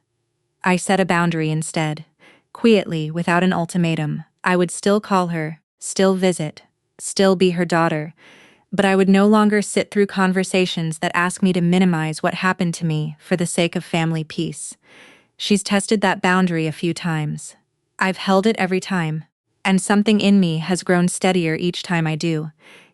A: I set a boundary instead. Quietly, without an ultimatum, I would still call her, still visit, still be her daughter, but I would no longer sit through conversations that ask me to minimize what happened to me for the sake of family peace. She's tested that boundary a few times. I've held it every time, and something in me has grown steadier each time I do.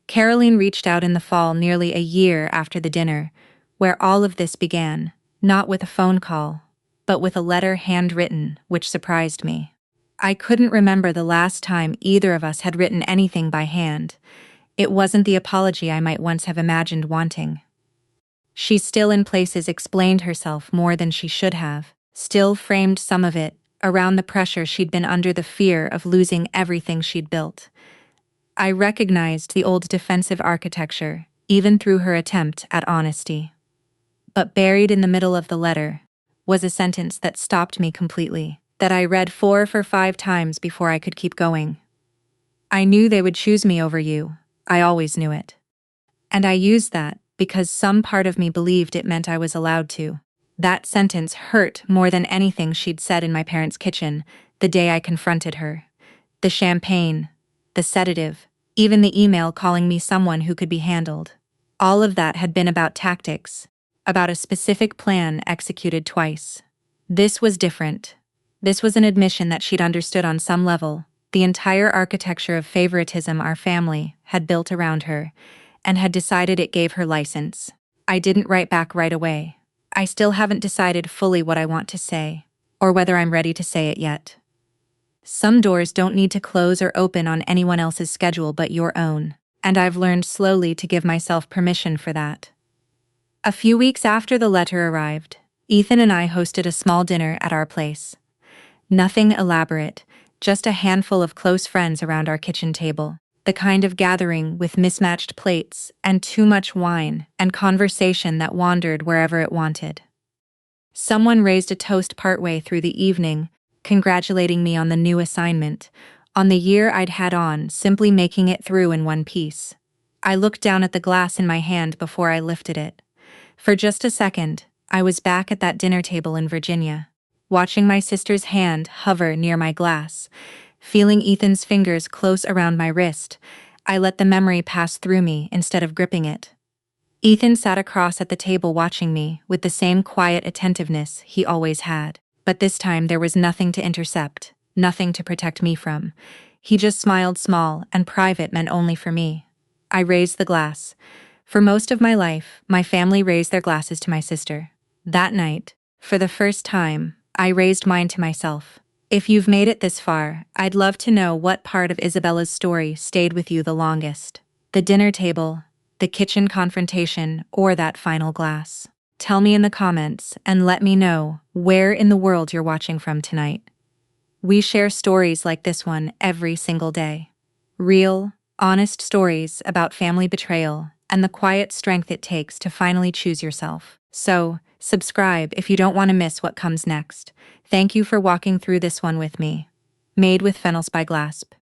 A: Caroline reached out in the fall nearly a year after the dinner, where all of this began, not with a phone call, but with a letter handwritten, which surprised me. I couldn't remember the last time either of us had written anything by hand. It wasn't the apology I might once have imagined wanting. She still in places explained herself more than she should have, still framed some of it around the pressure she'd been under, the fear of losing everything she'd built. I recognized the old defensive architecture, even through her attempt at honesty. But buried in the middle of the letter was a sentence that stopped me completely, that I read 4 or 5 times before I could keep going. I knew they would choose me over you. I always knew it. And I used that because some part of me believed it meant I was allowed to. That sentence hurt more than anything she'd said in my parents' kitchen the day I confronted her. The champagne, the sedative, even the email calling me someone who could be handled. All of that had been about tactics, about a specific plan executed twice. This was different. This was an admission that she'd understood on some level the entire architecture of favoritism our family had built around her, and had decided it gave her license. I didn't write back right away. I still haven't decided fully what I want to say, or whether I'm ready to say it yet. Some doors don't need to close or open on anyone else's schedule but your own, and I've learned slowly to give myself permission for that. A few weeks after the letter arrived, Ethan and I hosted a small dinner at our place. Nothing elaborate, just a handful of close friends around our kitchen table, the kind of gathering with mismatched plates and too much wine and conversation that wandered wherever it wanted. Someone raised a toast partway through the evening, congratulating me on the new assignment, on the year I'd had on simply making it through in one piece. I looked down at the glass in my hand before I lifted it. For just a second, I was back at that dinner table in Virginia, watching my sister's hand hover near my glass, feeling Ethan's fingers close around my wrist. I let the memory pass through me instead of gripping it. Ethan sat across at the table watching me with the same quiet attentiveness he always had, but this time there was nothing to intercept, nothing to protect me from. He just smiled, small and private meant only for me. I raised the glass. For most of my life, my family raised their glasses to my sister. That night, for the first time, I raised mine to myself. If you've made it this far, I'd love to know what part of Isabella's story stayed with you the longest. The dinner table, the kitchen confrontation, or that final glass. Tell me in the comments and let me know where in the world you're watching from tonight. We share stories like this one every single day. Real, honest stories about family betrayal and the quiet strength it takes to finally choose yourself. So, subscribe if you don't want to miss what comes next. Thank you for walking through this one with me. Made with Fennel by Glasp.